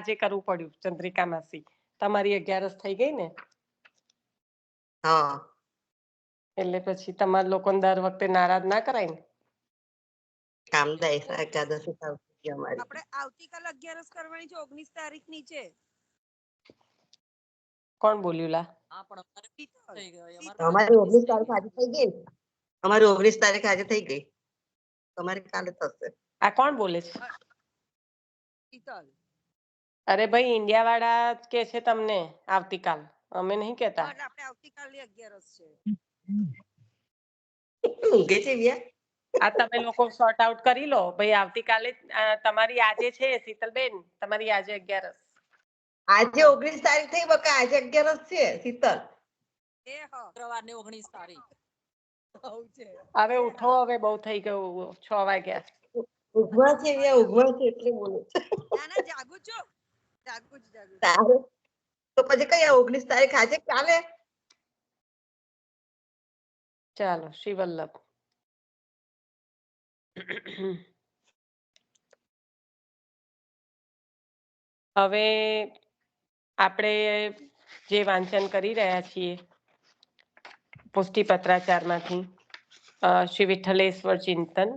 આજે કરવું પડ્યું ચંદ્રિકા માસી, તમારી 11th થઈ ગઈ ને હા એટલે પછી તમારા લોકોને દર વખતે નારાજ ના કરાય ને. કામદાય એકાદશી આવતી અમારી. આપણે આવતીકાલ 11th કરવાની છે 19 તારીખની છે. કોણ બોલ્યું લા? હા પણ અમારે થઈ ગયો અમારી 19 તારીખ આજે થઈ ગઈ ને. અમારી 19 તારીખ આજે થઈ ગઈ, તમારી કાલે થશે. આ કોણ બોલે છે? શીતલ. અરે ભાઈ ઇન્ડિયા વાળા કે છે તમને આવતીકાલ, અમે નહીં કેતા. એટલે આપણે આવતીકાલની 11th છે. ઊંઘે છે વ્યા. આ તમે લોકો સોર્ટ આઉટ કરી લો ભાઈ, આવતીકાલે તમારી આજે છે શીતલબેન, તમારી આજે 11th. આજે 19 તારીખ થઈ બકા, આજે 11 છે શીતલ. એ હા શુક્રવારની 19 તારીખ. હવે ઉઠો, હવે બહુ થઈ ગયું, 6 વાગ્યા. ઊંઘવા છે વ્યા, ઊંઘવા છે એટલે બોલે છે. ના ના જાગુ છું, જાગુ છું. સારું તો પછી કઈ 19 તારીખ આજે કાલે? ચાલો શ્રી વલ્લભ. હવે આપણે જે વાંચન કરી રહ્યા છીએ પુષ્ટિપત્રાચારમાંથી શ્રી વિઠ્ઠલેશ્વર ચિંતન,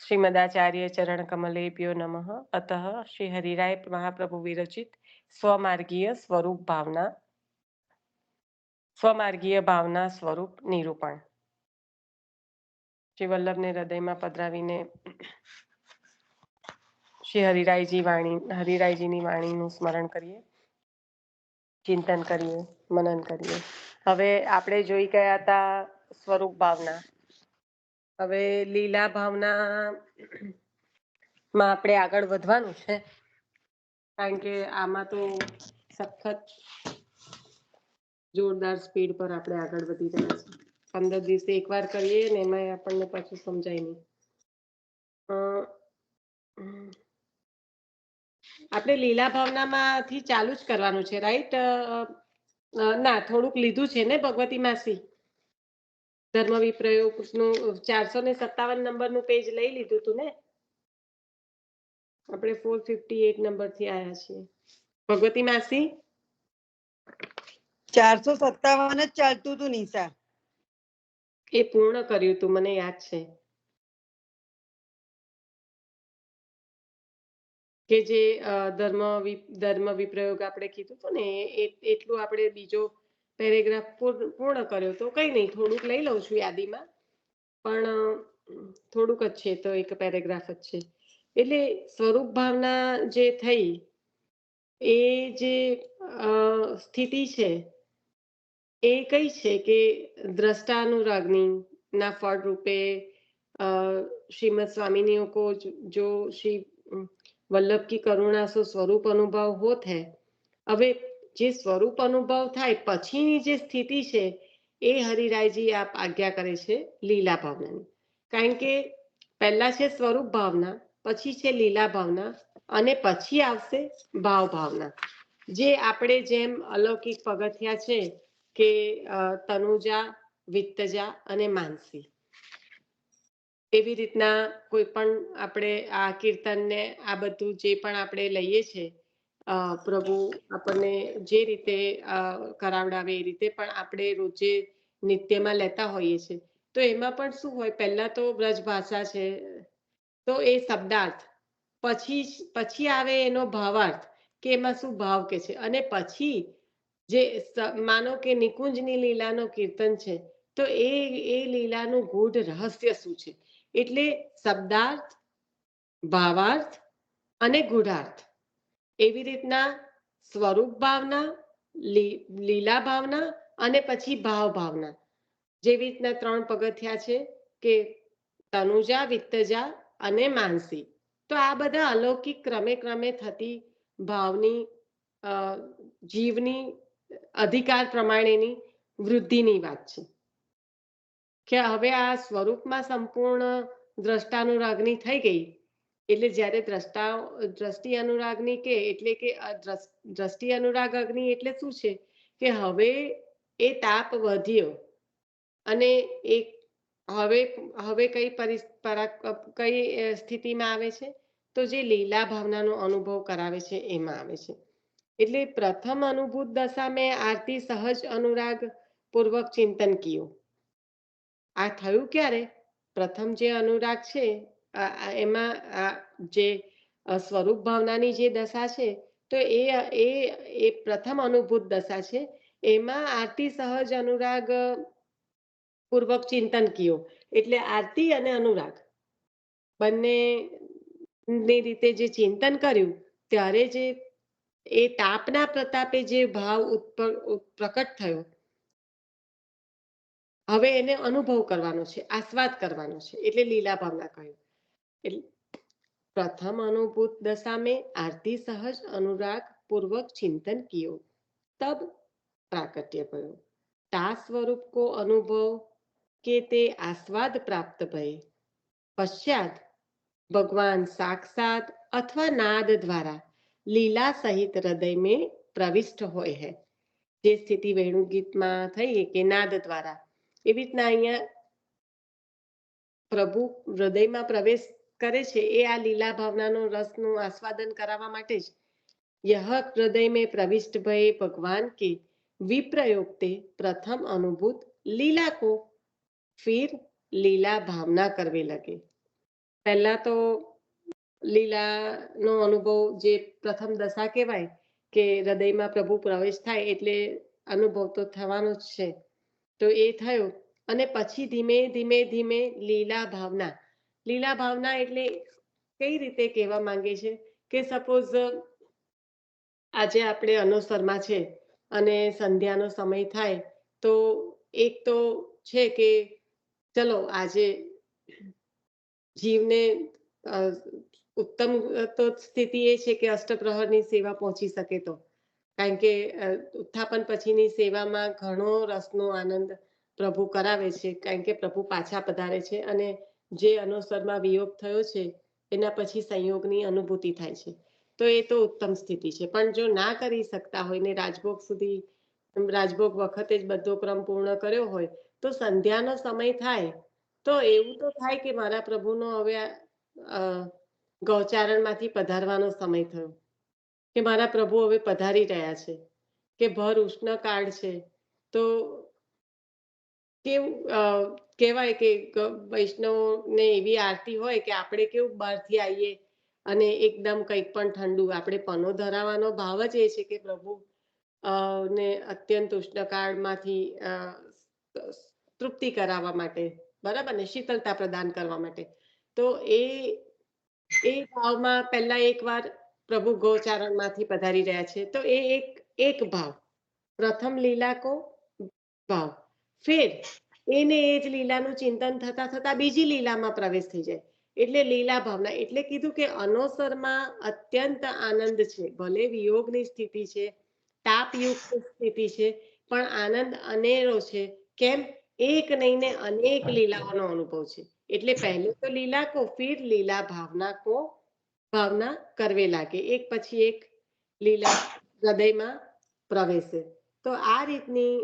શ્રીમદાચાર્ય ચરણ કમલેભ્યો નમઃ. અતઃ શ્રી હરિરાય મહાપ્રભુ વિરચિત સ્વમાર્ગીય સ્વરૂપ ભાવના, સ્વમાર્ગીય ભાવના સ્વરૂપ નિરૂપણ. શ્રી વલ્લભને હૃદયમાં પધરાવીને શ્રી હરિરાયજીની વાણીનું સ્મરણ કરીએ, ચિંતન કરીએ, મનન કરીએ. હવે આપણે જોઈ ગયા હતા સ્વરૂપ ભાવના. હવે લીલા ભાવના માં આપણે આગળ વધવાનું છે, કારણ કે આમાં તો સખત જોરદાર સ્પીડ પર આપણે આગળ વધી રહ્યા છીએ. 15 દિવસે એકવાર કરીએ ને એમાં આપણને પાછું સમજાય નહીં. આપણે લીલા ભાવનામાંથી ચાલુ જ કરવાનું છે, રાઈટ? ના, થોડુંક લીધું છે ને ભગવતી માસી, ધર્મ વિપ્રયોગનું 457 નંબરનું પેજ લઈ લીધું હતું ને. આપણે 458 નંબરથી આવ્યા છીએ. ભગવતી માસી 457 જ ચાલતું હતું નિશા. એ પૂર્ણ કર્યું હતું, મને યાદ છે કે જે ધર્મ વિપ્રયોગ આપણે કીધું હતું ને, એટલું આપણે બીજો પેરેગ્રાફ પૂર્ણ કર્યો તો. કઈ નહીં, થોડુંક લઈ લઉં છું યાદીમાં, પણ થોડુંક જ છે તો એક પેરેગ્રાફ જ છે. એટલે સ્વરૂપ ભાવના જે થઈ એ જે સ્થિતિ છે એ કઈ છે કે દ્રષ્ટાનુરાગની ના ફળ રૂપે श्रीमद स्वामिनियों को जो श्री वल्लभ की करुणा से स्वरूप अनुभव होत है. હવે જે સ્વરૂપ અનુભવ થાય પછીની જે સ્થિતિ છે એ હરિરાયજી આપ આજ્ઞા કરે છે લીલા ભાવનાની. કારણ કે પહેલા છે સ્વરૂપ ભાવના, પછી છે લીલા ભાવના, અને પછી આવશે ભાવ ભાવના. જે આપણે જેમ અલૌકિક પગથિયા છે કે તનુજા, વિત્તજા અને માનસી, એવી રીતના કોઈ પણ આપણે આ કીર્તનને આ બધું જે પણ આપણે લઈએ છીએ, પ્રભુ આપણને જે રીતે કરાવડાવે એ રીતે પણ આપણે રોજે નિત્યમાં લેતા હોઈએ છીએ. તો એમાં પણ શું હોય, પહેલા તો બ્રજ ભાષા છે તો એ શબ્દાર્થ, પછી આવે એનો ભાવાર્થ કે એમાં શું ભાવ કે છે, અને પછી જે માનો કે નિકુંજની લીલાનો કીર્તન છે તો એ લીલાનું ગૂઢ રહસ્ય શું છે. એટલે શબ્દાર્થ, ભાવાર્થ અને ગૂઢાર્થ, એવી રીતના સ્વરૂપ ભાવના, લીલા ભાવના અને પછી ભાવ ભાવના, જેવી રીતના 3 પગથિયા છે કે તનુજા, વિત્તજા અને માનસી. તો આ બધા અલૌકિક ક્રમે ક્રમે થતી ભાવની જીવની અધિકાર પ્રમાણેની વૃદ્ધિની વાત છે. કે હવે આ સ્વરૂપમાં સંપૂર્ણ દ્રષ્ટાનુરાગની થઈ ગઈ, એટલે જ્યારે દ્રષ્ટિ અનુરાગની કે એટલે કે દ્રષ્ટિ અનુરાગ અગ્નિ એટલે શું છે કે હવે એ તાપ વધ્યો અને એક હવે કઈ સ્થિતિમાં આવે છે તો જે લીલા ભાવનાનો અનુભવ કરાવે છે એમાં આવે છે. એટલે પ્રથમ અનુભૂત દશા મેં આરતી સહજ અનુરાગ પૂર્વક ચિંતન કિયો. આ થયું ક્યારે? પ્રથમ જે અનુરાગ છે એમાં જે સ્વરૂપ ભાવનાની જે દશા છે, તો એ પ્રથમ અનુભૂત દશા છે. એમાં આરતી સહજ અનુરાગ પૂર્વક ચિંતન કિયો, એટલે આરતી અને અનુરાગ બંને ની રીતે જે ચિંતન કર્યું ત્યારે જે એ તાપના પ્રતાપે જે ભાવ પ્રકટ થયો, હવે એને અનુભવ કરવાનો છે, આસ્વાદ કરવાનો છે, એટલે લીલા ભાવના કહ્યું. એટલે પ્રથમ અનુભૂત दशा में आरती सहज अनुराग पूर्वक चिंतन कियो, तब प्राकट्य भयो. ता स्वरूप को अनुभव के ते आस्वाद प्राप्त भय. पश्चात भगवान साक्षात अथवा नाद द्वारा लीला सहित हृदय में प्रविष्ट होय है. જે સ્થિતિ વેણુ ગીતમાં થઈ કે નાદ દ્વારા, એવી રીતના અહીંયા પ્રભુ હૃદયમાં પ્રવેશ કરે છે એ આ લીલા ભાવનાનો રસનું આસ્વાદન કરાવવા માટે જ यह हृदय में प्रविष्ट भय भगवान के विप्रयोग ते प्रथम अनुभूत लीला को फिर लीला भावना करवे लगे. पहला तो લીલાનો અનુભવ જે પ્રથમ દશા કહેવાય કે હૃદયમાં પ્રભુ પ્રવેશ થાય એટલે અનુભવ તો થવાનો જ છે. તો એ થયો અને પછી ધીમે ધીમે ધીમે લીલા ભાવના એટલે કઈ રીતે કહેવા માંગે છે કે સપોઝ આજે આપણે અનુસરમાં છે અને સંધ્યાનો સમય થાય તો એક તો છે કે ચલો આજે જીવને ઉત્તમ તો સ્થિતિ એ છે કે અષ્ટપ્રહરની સેવા પહોંચી શકે, તો કારણ કે ઉત્થાપન પછીની સેવામાં ઘણો રસનો આનંદ પ્રભુ કરાવે છે, કારણ કે પ્રભુ પાછા પધારે છે અને જે અનુસરમાં વિયોગ થયો છે એના પછી સંયોગની અનુભૂતિ થાય છે. તો એ તો ઉત્તમ સ્થિતિ છે. પણ જો ના કરી શકતા હોય ને રાજભોગ વખતે જ બધો ક્રમ પૂર્ણ કર્યો હોય તો સંધ્યાનો સમય થાય તો એવું તો થાય કે મારા પ્રભુનો હવે ગૌચારણમાંથી પધારવાનો સમય થયો, કે મારા પ્રભુ હવે પધારી રહ્યા છે, કે ભર ઉષ્ણકાળ છે. તો કેવું કહેવાય કે વૈષ્ણવને એવી આરતી હોય કે આપણે કેવું બહારથી આવીએ અને એકદમ કંઈક પણ ઠંડુ, આપણે પનો ધરાવવાનો ભાવ જ એ છે કે પ્રભુ ને અત્યંત ઉષ્ણકાળમાંથી તૃપ્તિ કરાવવા માટે, બરાબર ને, શીતળતા પ્રદાન કરવા માટે. તો એ ભાવમાં પહેલા એકવાર પ્રભુ ગૌચારણમાંથી પધારી રહ્યા છે, તો એ એક ભાવ, પ્રથમ લીલા કો ભાવ. ફેર એને એ જ લીલાનું ચિંતન થતા થતા બીજી લીલામાં પ્રવેશ થઈ જાય એટલે લીલા ભાવના. એટલે કીધું કે અનોસરમાં અત્યંત આનંદ છે, ભલે વિયોગની સ્થિતિ છે, તાપયુક્ત સ્થિતિ છે, પણ આનંદ અનેરો છે. કેમ? એક નહીં ને અનેક લીલાઓનો અનુભવ છે. એટલે પહેલે તો લીલા કો ફિર લીલા ભાવના કરવે લાગે, એક પછી એક લીલા હૃદયમાં પ્રવેશે. તો આ રીતની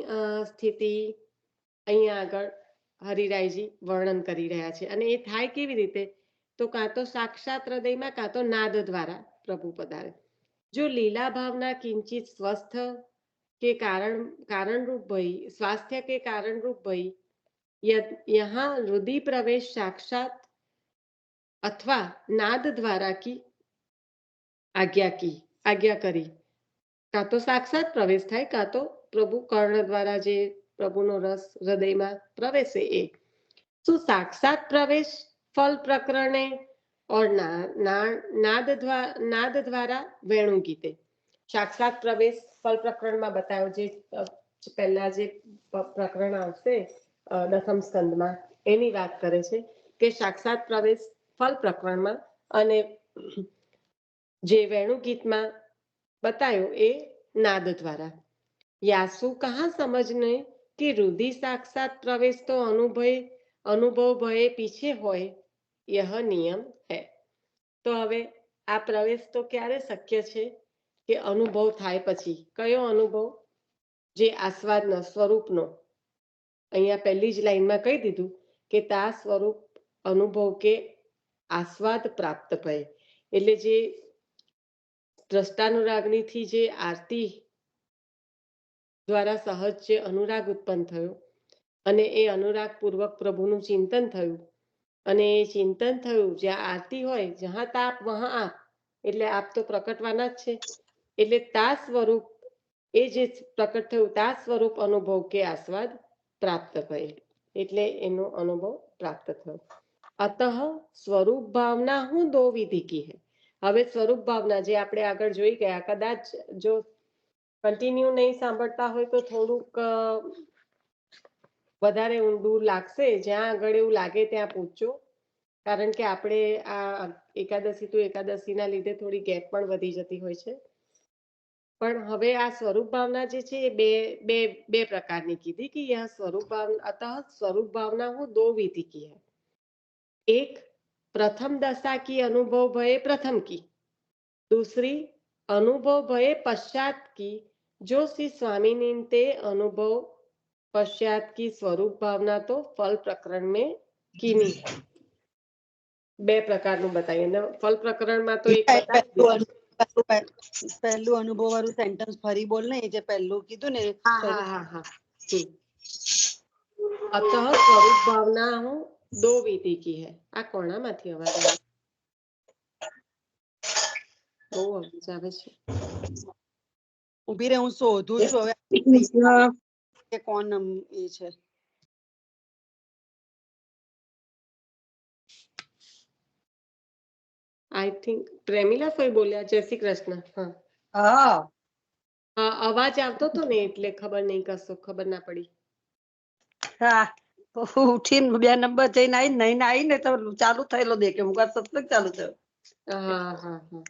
સ્થિતિ અહીંયા આગળ હરિરાયજી વર્ણન કરી રહ્યા છે. અને એ થાય કેવી રીતે? તો કાં તો સાક્ષાત હૃદયમાં કાં તો નાદ દ્વારા પ્રભુ પધારે. જો લીલા ભાવના કિંચિત સ્વસ્થ के कारणरूप भई, स्वास्थ्य के कारणरूप भई, यहाँ हृदय प्रवेश साक्षात अथवा नाद द्वारा की आज्ञा करी. कां तो साक्षात प्रवेश થાય, કાં તો પ્રભુ કર્ણ દ્વારા જે પ્રભુનો રસ હૃદયમાં પ્રવેશે એ. શું સાક્ષાત પ્રવેશ ફલ પ્રકરણે और नाद द्वारा वेणु गीते. साक्षात प्रवेश फल प्रकरणમાં બતાવ્યો, જે પહેલા જે પ્રકરણ આવશે દસમ સ્કંદમાં એની વાત કરે છે કે સાક્ષાત પ્રવેશ ફલ પ્રકરણમાં અને જે વેણુ ગીતમાં બતાવ્યો એ નાદ દ્વારા. यासु कहाँ समझने कि रुधि साक्षात प्रवेश तो अनुभव भये पीछे होय, यह नियम है. તો હવે આ પ્રવેશ તો ક્યારે શક્ય છે? કે અનુભવ થાય પછી. કયો અનુભવ? જે આસ્વાદનો, સ્વરૂપનો. અહીંયા પહેલી જ લાઈનમાં કહી દીધું કે તા સ્વરૂપ અનુભવ કે આસ્વાદ પ્રાપ્ત ભય. એટલે જે દ્રષ્ટાનુરાગની થી જે આરતી દ્વારા સહજ જે અનુરાગ ઉત્પન્ન થયો અને એ અનુરાગ પૂર્વક પ્રભુનું ચિંતન થયું અને એ ચિંતન થયું જ્યાં આરતી હોય જહાં તાપ વહાં આપ, એટલે આપ તો પ્રકટવાના જ છે, એટલે તા સ્વરૂપ એ જે પ્રકટ થયું તા સ્વરૂપ અનુભવ કે આસ્વાદ પ્રાપ્ત ભય, એટલે એનો અનુભવ પ્રાપ્ત થયો. અતઃ સ્વરૂપ ભાવના હું દો વિધિ કી હૈ. હવે સ્વરૂપ ભાવના જે આપણે આગળ જોઈ ગયા, કદાચ જો કન્ટિન્યુ નહીં સાંભળતા હોય તો થોડુંક વધારે ઊંડું લાગશે, જ્યાં આગળ એવું લાગે ત્યાં પૂછજો, કારણ કે આપણે આ એકાદશી તો એકાદશીના લીધે થોડી ગેપ પણ વધી જતી હોય છે. પણ હવે આ સ્વરૂપ ભાવના જે છે એ બે બે બે પ્રકારની કીધી કે યહ સ્વરૂપ ભાવના, અતઃ સ્વરૂપ भावना હું दो विधि की है. एक प्रथम दशा की अनुभव भये प्रथम की, दूसरी अनुभव भये पश्चात की, जो श्री स्वामिनी ते अनुभव पश्चात की स्वरूप भावना तो फल प्रकरण में कीनी है. બે પ્રકારનું બતાવ્યું અને ફલ પ્રકરણમાં તો એક બતાવી દીધું. પહેલું અનુભવ વાળું સેન્ટેન્સ ફરી બોલ ને, એ જે પહેલું કીધું ને હા હા હા હા. अतः स्वरूप भावना હું दो विधि की है. આ કોણામાંથી અવાજ આવે? બહુ અવાજ આવે છે. ઉભી રે, હું શોધું છું હવે કે કોણ એ છે. આઈ થિંક પ્રેમિલા કોઈ બોલ્યા જય શ્રી કૃષ્ણ. હા હા હા, અવાજ આવતો હતો ને એટલે ખબર નહીં, કશો ખબર ના પડી. હા ઉઠીને 2 નંબર જઈને આવી ને તો ચાલુ થયેલો દેખ્યો, હું સત્સંગ ચાલુ થયો. હા હા હા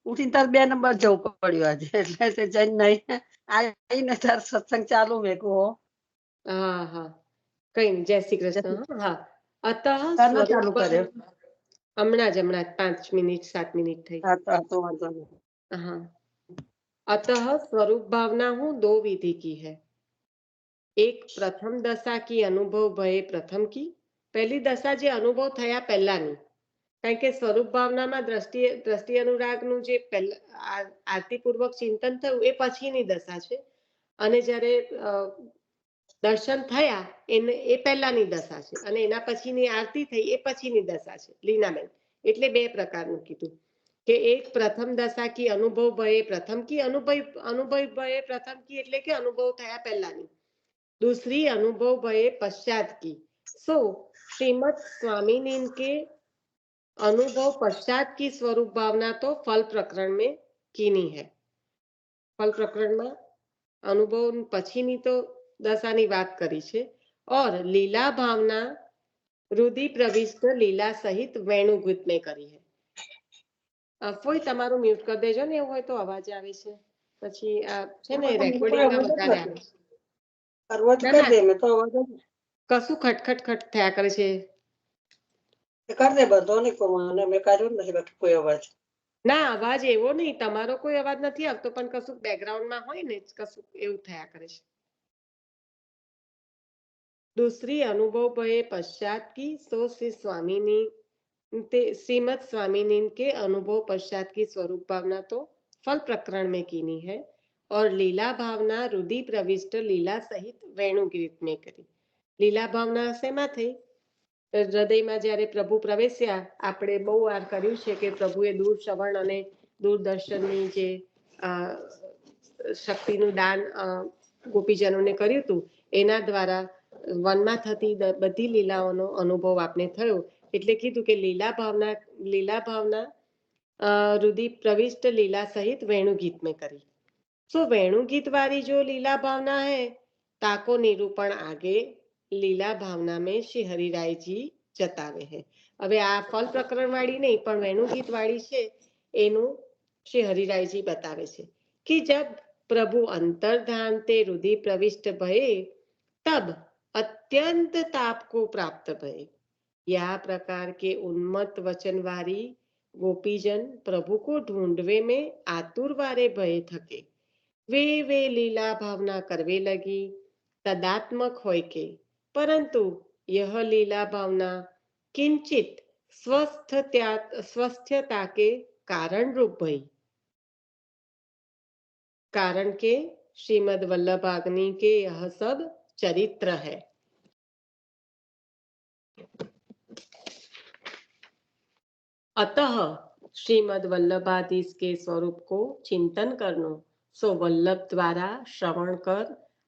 ઉઠીને તાર 2 નંબર જવું પડ્યું આજે, એટલે જઈને નહીં આવીને તાર સત્સંગ ચાલુ મેં કહું. હા હા, કઈ નહીં, જય શ્રી કૃષ્ણ. હા, અતઃ તારનો ચાલુ સ્વરૂપ કર્યો. હમણાં જ 5 મિનિટ 7 મિનિટ થઈ. હા તો વાંધો નહીં. हाँ, अतः स्वरूप भावना हूँ दो विधि की है. एक प्रथम दशा की अनुभव भये प्रथम की, पहली दशा જે અનુભવ થયા પહેલાની, કારણ કે સ્વરૂપ ભાવનામાં દ્રષ્ટિ અનુરાગનું જે આરતીપૂર્વક ચિંતન થયું એ પછીની દશા છે, અને જ્યારે દર્શન થયા એ પહેલાની દશા છે, અને એના પછીની આરતી થઈ એ પછીની દશા છે. લીનાબેન, એટલે બે પ્રકારનું કીધું કે એક પ્રથમ દશા કી અનુભવ ભયે પ્રથમ કી, અનુભવ ભયે પ્રથમ કી એટલે કે અનુભવ થયા પહેલાની. दूसरी अनुभव भये पश्चात की. सो श्रीमद स्वामीनी के अनुभव पश्चात की स्वरूप भावना तो फल प्रकरण में कीनी है. फल प्रकरण में अनुभव पछीनी तो दशानी बात करी છે, और लीला भावना रुदि प्रविष्ट लीला सहित वेणुगीत में કરી है. કોઈ તમારું મ્યુટ કરી દેજો ને, એવું હોય તો અવાજ આવે છે પછી આ છે ને રેકોર્ડિંગમાં વધારે આવે છે. કરવો જ ના કરી ના, દે, મેં તો અવાજ કશું ખટખટ ખટ થયા કરે છે. કરી દે, બધો નહીં કહું, અને મેં કર્યો જ નથી બાકી કોઈ અવાજ. ના, અવાજ એવો નહીં, તમારો કોઈ અવાજ નથી આવતો, પણ કશું બેકગ્રાઉન્ડમાં હોય ને કશું એવું થયા કરે છે. दूसरी अनुभव भये पश्चात की, सो श्री स्वामीनी श्रीमद स्वामीनी के अनुभव पश्चात की स्वरूप भावना तो फल प्रकरण में कीनी है, और लीला भावना रुदि प्रविष्ट लीला सहित वेणुगीत में करी. લીલા ભાવના શેમાં થઈ? હૃદયમાં જ્યારે પ્રભુ પ્રવેશ્યા, આપણે બહુ વાર કર્યું છે કે પ્રભુએ દૂર શ્રવણ અને દૂરદર્શનની જે શક્તિનું દાન ગોપીજનોને કર્યું હતું, એના દ્વારા વનમાં થતી બધી લીલાઓનો અનુભવ આપને થયો. એટલે કીધું કે લીલા ભાવના रुदि प्रविष्ट लीला सहित वेणुगीत में करी. सो वेणुगीत वाली जो लीला भावना है, ताको निरूपण आगे લીલા ભાવના में શ્રી હરિરાયજી જતાવે है. હવે આ ફલ પ્રકરણ વાળી નહીં, પણ વેણુગીત વાળી છે, એનું શ્રી હરિરાયજી બતાવે છે कि जब प्रभु अंतर्धान ते रुदि प्रविष्ट भये, तब अत्यंत ताप को प्राप्त भये. या प्रकार के उन्मत्त वचन वारी गोपीजन प्रभु को ढूंढवे में आतुर वारे भय थके. वे लीला भावना करवे लगी, तदात्मक होय के, परंतु यह लीला भावना किंचित स्वस्थता के कारण रूप भई, कारण के श्रीमद वल्लभाग्नि के यह सब चरित्र है। अतः श्रीमद वल्लभाधीश के स्वरूप को चिंतन करनो, सो वल्लभ द्वारा श्रवण कर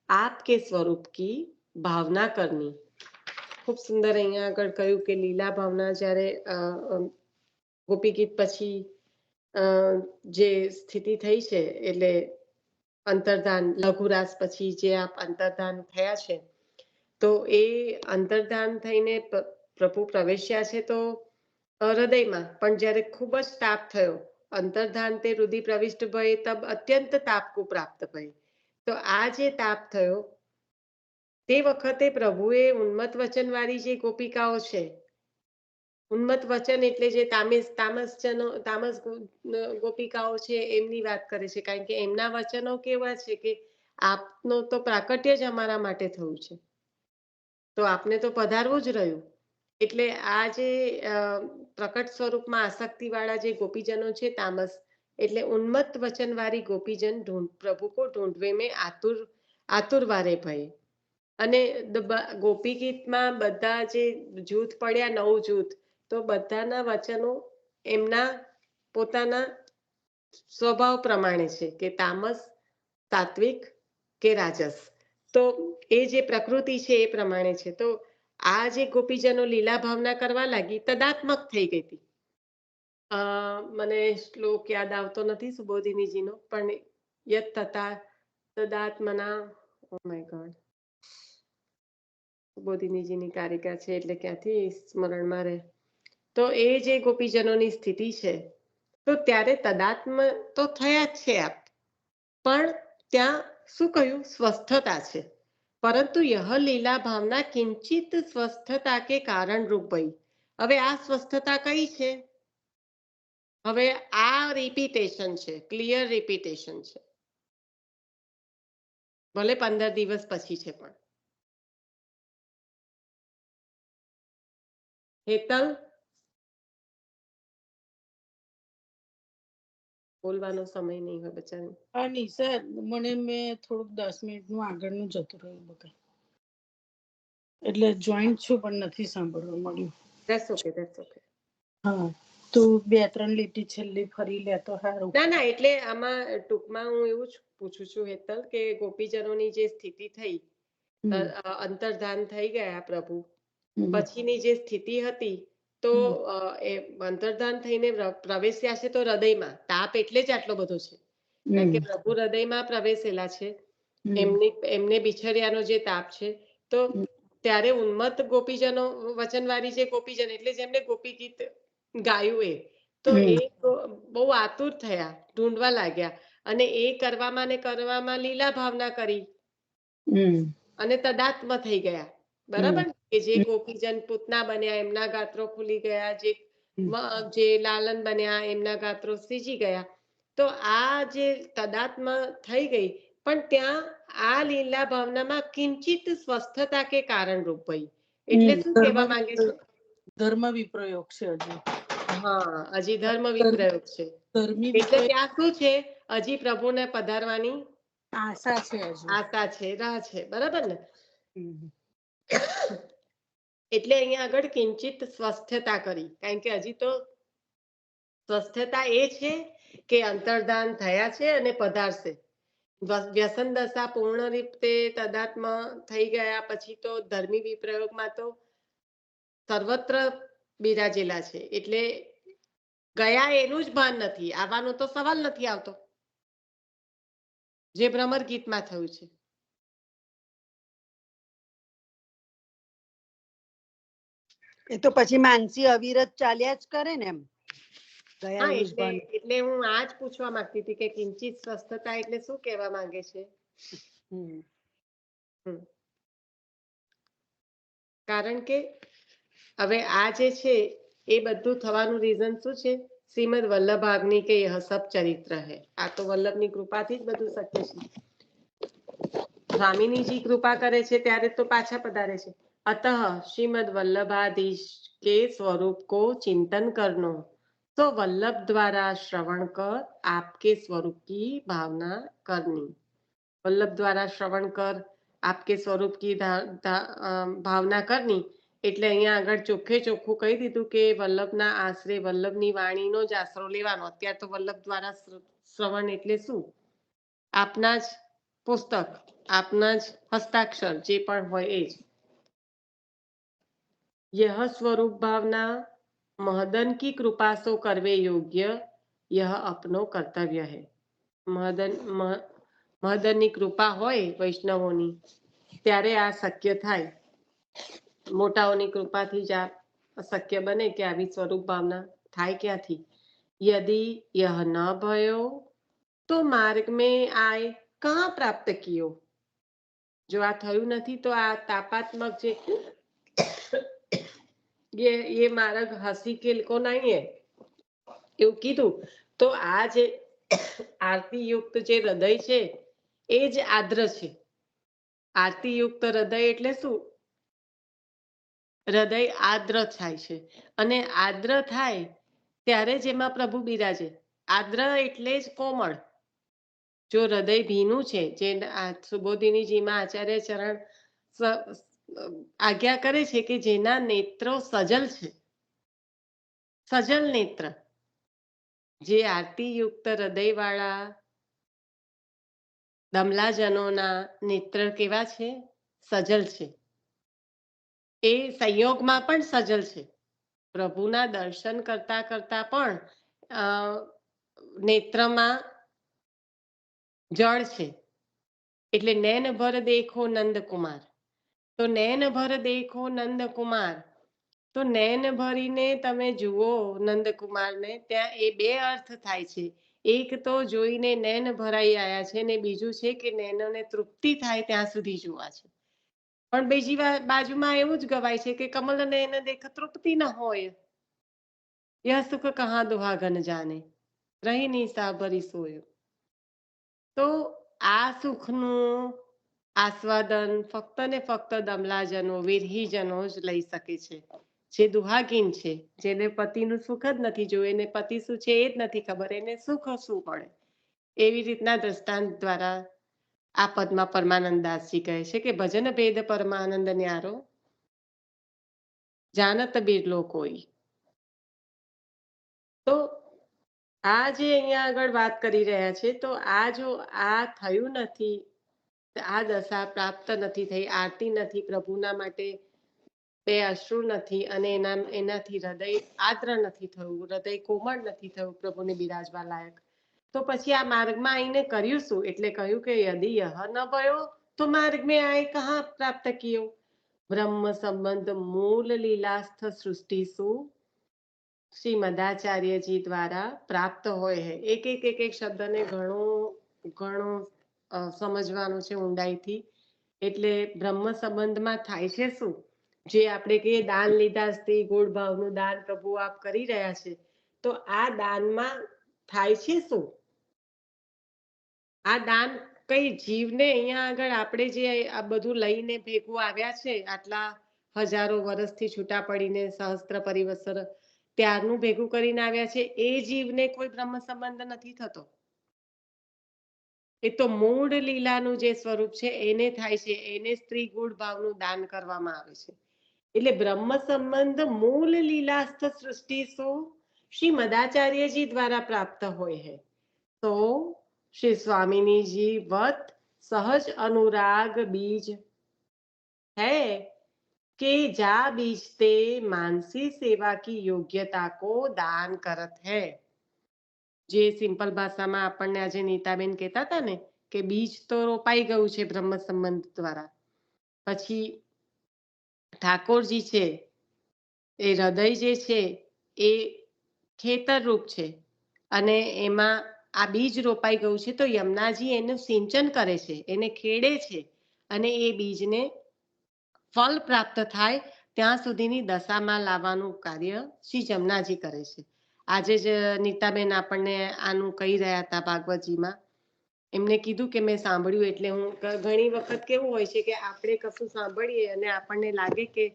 आपके स्वरूप की भावना करनी। खूब सुंदर અહીંયા આગળ કહ્યું કે લીલા ભાવના જ્યારે ગોપી ગીત પછી જે સ્થિતિ થઈ છે એટલે અંતર્ધાન લઘુરાસ પછી જે આપ અંતર્ધાન થયા છે તો એ અંતર્ધાન થઈને પ્રભુ પ્રવેશ્યા છે તો હૃદયમાં, પણ જ્યારે ખૂબ જ તાપ થયો અંતર્ધાન તે હૃદય પ્રવિષ્ટ ભય તબ અત્યંત તાપકુ પ્રાપ્ત ભય, તો આ જે તાપ થયો તે વખતે પ્રભુએ ઉન્મત્ત વચન વાળી જે ગોપિકાઓ છે, ઉન્મત્ત વચન એટલે જે તામસ ગોપિકાઓ છે એમની વાત કરે છે, કારણ કે એમના વચનો કેવા છે કે આપનો તો પ્રાકટ્ય જ અમારા માટે થયું છે, તો આપને તો પધારવું જ રહ્યું. એટલે આ જે પ્રકટ સ્વરૂપમાં આસક્તિ વાળા જે ગોપીજનો છે તામસ એટલે ઉન્મત્ત વચન વાળી ગોપીજન પ્રભુ કો ઢૂંઢવે મેં આતુર વારે ભય. અને ગોપી ગીતમાં બધા જે જૂથ પડ્યા 9 જૂથ, તો બધાના વચનો એમના પોતાના સ્વભાવ પ્રમાણે છે કે તામસ, સાત્વિક કે રાજસ, તો એ જે પ્રકૃતિ છે એ પ્રમાણે છે. તો આ જે ગોપીજનો લીલા ભાવના કરવા લાગી તદાત્મક થઈ ગઈ હતી. મને શ્લોક યાદ આવતો નથી સુબોધિનીજીનો, પણ યત તથા તદાત્મના, ઓ માય ગોડ, બોધિનીજીની કારિકા છે એટલે ક્યાંથી સ્મરણમાં રહે. તો એ જે ગોપીજનોની સ્થિતિ છે તો ત્યારે તદાત્મ તો થયા જ છે આપ, પણ ત્યાં શું કહ્યું? સ્વસ્થતા છે. પરંતુ यह લીલા ભાવના કિંચિત સ્વસ્થતા કે કારણ રૂપ ભઈ. હવે આ સ્વસ્થતા કઈ છે? હવે આ રિપીટેશન છે, ક્લિયર રિપીટેશન છે, ભલે 15 દિવસ પછી છે પણ. હેતલ, બોલવાનો સમય નહીં હોય બચારી. હા નિશા, મને મેં થોડુંક 10 મિનિટનું આગળનું જતું રહ્યું બકા, એટલે જોઈન્ટ છું પણ નથી સાંભળવા મળ્યું. That's okay, that's okay. હા, તું 2-3 લીટી છેલ્લી ફરી લે તો સારું. ના, એટલે આમાં ટૂંકમાં હું એવું જ પૂછું છું હેતલ કે ગોપીજનોની જે સ્થિતિ થઈ, અંતર્ધાન થઈ ગયા પ્રભુ પછીની જે સ્થિતિ હતી, તો એ અંતર્ધાન થઈને પ્રવેશ્યા છે તો હૃદયમાં તાપ એટલે જ આટલો બધો છે, કારણ કે પ્રભુ હૃદયમાં પ્રવેશેલા છે, એમને બિછર્યાનો જે તાપ છે. તો ત્યારે ઉન્મત્ત ગોપીજનો વચનવાળી જે ગોપીજન એટલે જેમને ગોપી ગીત ગાયું એ, તો એ બહુ આતુર થયા, ઢૂંઢવા લાગ્યા, અને એ કરવામાં લીલા ભાવના કરી અને તદાત્મ થઈ ગયા. બરાબર, કે જે ગોપીજન પૂતના બન્યા એમના ગાત્રો ખુલી ગયા, જે લાલન બન્યા એમના ગાત્રો સીજી ગયા. તો આ જે તદાત્મ થઈ ગઈ, પણ ત્યાં આ લીલા ભાવનામાં કિંચિત સ્વસ્થતા કે કારણ રૂપ ભઈ. એટલે શું કહેવા માંગે છે? ધર્મ વિપ્રયોગ છે હજી. હા, હજી ધર્મ વિપ્રયોગ છે. એટલે ત્યાં શું છે? હજી પ્રભુને પધારવાની આશા છે, આશા છે, રાહ છે. બરાબર ને? એટલે અહીંયા આગળ કિંચિત સ્વસ્થતા કરી, કારણ કે હજી તો સ્વસ્થતા એ છે કે અંતર્ધાન થયા છે અને પધારશે. વ્યસન દશા પૂર્ણ રીતે તદાત્મ થઈ ગયા પછી તો ધર્મી વિપ્રયોગમાં તો સર્વત્ર બિરાજેલા છે, એટલે ગયા એનું જ ભાન નથી, આવવાનો તો સવાલ નથી આવતો, જે ભ્રમર ગીતમાં થયું છે. એ તો પછી માનસી અવિરત ચાલ્યા જ કરે ને એમ. હા, એટલે હું આ જ પૂછવા માંગતી હતી કે કિંચિત સ્વસ્થતા એટલે શું કહેવા માંગે છે? કારણ કે હવે આ જે છે એ બધું થવાનું રીઝન શું છે? શ્રીમદ વલ્લભાગ્નિ કે યહ સબ ચરિત્ર હૈ. આ તો વલ્લભની કૃપાથી જ બધું શક્ય છે. સ્વામીજીની કૃપા કરે છે ત્યારે તો પાછા પધારે છે. અતઃ શ્રીમદ વલ્લભાધીશ के स्वरूप को चिंतन करनो, तो वल्लभ द्वारा श्रवण कर आपके स्वरूप की भावना करनी। वल्लभ द्वारा श्रवण कर आपके સ્વરૂપ કી ભાવના કરની એટલે અહીંયા આગળ ચોખ્ખે ચોખ્ખું કહી દીધું કે વલ્લભના આશરે વલ્લભની વાણીનો જ આશરો લેવાનો. અત્યારે તો વલ્લભ દ્વારા શ્રવણ એટલે શું? આપના જ પુસ્તક, આપના જ હસ્તાક્ષર જે પણ હોય એ જ. यह स्वरूप भावना महदन की कृपा सो करवे योग्य, यह अपनो कर्तव्य है. મહદનની કૃપા હોય વૈષ્ણવોની ત્યારે આ શક્ય થાય. મોટાઓની કૃપાથી જ આ શક્ય બને કે આવી સ્વરૂપ ભાવના થાય ક્યાંથી? यदि यह न भयो तो मार्ग में आए कहाँ प्राप्त कियो. જો આ થયું નથી તો આ તાપાત્મક જે ये मार्ग हसी के को नहीं है એવું કીધું. તો આ જે આરતી યુક્ત જે હૃદય છે એ જ આદ્ર છે. આરતી યુક્ત હૃદય એટલે શું? હૃદય આદ્ર થાય છે અને આદ્ર થાય ત્યારે જ એમાં પ્રભુ બિરાજે. આદ્ર એટલે જ કોમળ. જો હૃદય ભીનું છે, જે સુબોધિનીજીમાં આચાર્ય ચરણ આજ્ઞા કરે છે કે જેના નેત્રો સજલ છે, સજલ નેત્ર, જે આરતી યુક્ત હૃદય વાળા દમલાજનોના નેત્ર કેવા છે? સજલ છે. એ સંયોગમાં પણ સજલ છે. પ્રભુના દર્શન કરતા કરતા પણ નેત્રમાં જળ છે. એટલે નૈન ભર દેખો નંદકુમાર. તો નૈન ભર દેખો નંદકુમાર, તો નૈન ભરીને તમે જુઓ નંદકુમારને. ત્યાં એ બે અર્થ થાય છે. એક તો જોઈને નૈન ભરાઈ આવ્યા છે ને બીજું છે કે નૈનોને તૃપ્તિ થાય ત્યાં સુધી જોવા છે. પણ બીજી બાજુમાં એવું જ ગવાય છે કે કમલ નૈન દેખ તૃપ્તિ ન હોય, યહ સુખ કહા દુહાગન જાને, રહી નિશા ભરી સોયો. તો આ સુખનું આસ્વાદન ફક્ત ને ફક્ત દમલાજનો, વિરહીજનો જ લઈ શકે છે. જે દુહાગીન છે, જેને પતિનું સુખ જ નથી જોયું, એને પતિ શું છે એ જ નથી ખબર, એને સુખ શું મળે. એવી રીતના દ્રષ્ટાંત દ્વારા આ પદમાં પરમાનંદ દાસજી કહે છે કે ભજન ભેદ પરમાનંદ ન્યારો, જાનત બિરલો કોઈ. તો આ જે અહીંયા આગળ વાત કરી રહ્યા છે, તો આ જો આ થયું નથી, આ દશા પ્રાપ્ત નથી થઈ, આરતી નથી પ્રભુના માટે, બે અશ્રુ નથી અને એનાથી હૃદય આદ્ર નથી થયું, હૃદય કોમળ નથી થયું પ્રભુને બિરાજવા લાયક, તો પછી આ માર્ગમાં આવીને કર્યું શું? એટલે કહ્યું કે યદિ યહ ન ભયો તો માર્ગ મેં આય કહા પ્રાપ્ત કિયો. બ્રહ્મ સંબંધ મૂળ લીલાસ્થ સૃષ્ટિ શું શ્રી મદાચાર્યજી દ્વારા પ્રાપ્ત હોય છે. એક એક એક એક શબ્દને ઘણું સમજવાનું છે ઊંડાઈથી. એટલે બ્રહ્મ સંબંધમાં થાય છે શું? જે આપણે કહીએ દાન લીધા સ્ત્રી ગોળ ભાવનું દાન પ્રભુ આપ કરી રહ્યા છે, તો આ દાનમાં થાય છે શું? આ દાન કઈ જીવને અહીંયા આગળ આપણે જે આ બધું લઈને ભેગું આવ્યા છે, આટલા હજારો વર્ષથી છૂટા પડીને સહસ્ત્ર પરિવત્સર ત્યારનું ભેગું કરીને આવ્યા છે, એ જીવને કોઈ બ્રહ્મ સંબંધ નથી થતો. એ તો મૂળ લીલાનું જે સ્વરૂપ છે એને થાય છે, એને સ્ત્રી ગુણ ભાવનું દાન કરવામાં આવે છે. એટલે બ્રહ્મ સંબંધ મૂળ લીલાસ્થ સૃષ્ટિ શું શ્રી મદાચાર્યજી દ્વારા પ્રાપ્ત હોય है. तो श्री स्वामिनी जी वत सहज अनुराग बीज है कि जा बीजते मानसी सेवा की योग्यता को दान करत है. જે સિમ્પલ ભાષામાં આપણને આજે નીતાબેન કહેતા હતા ને કે બીજ તો રોપાઈ ગયું છે બ્રહ્મ સંબંધ દ્વારા. પછી ઠાકોરજી છે એ હૃદય જે છે એ ખેતર રૂપ છે અને એમાં આ બીજ રોપાઈ ગયું છે, તો યમુનાજી એનું સિંચન કરે છે, એને ખેડે છે અને એ બીજને ફળ પ્રાપ્ત થાય ત્યાં સુધીની દશામાં લાવવાનું કાર્ય શ્રી જમનાજી કરે છે. આજે જ નીતાબેન આપણને આનું કહી રહ્યા હતા ભાગવતજીમાં એમને કીધું કે મેં સાંભળ્યું એટલે હું ઘણી વખત કેવું હોય છે કે આપણે કશું સાંભળીએ અને આપણને લાગે કે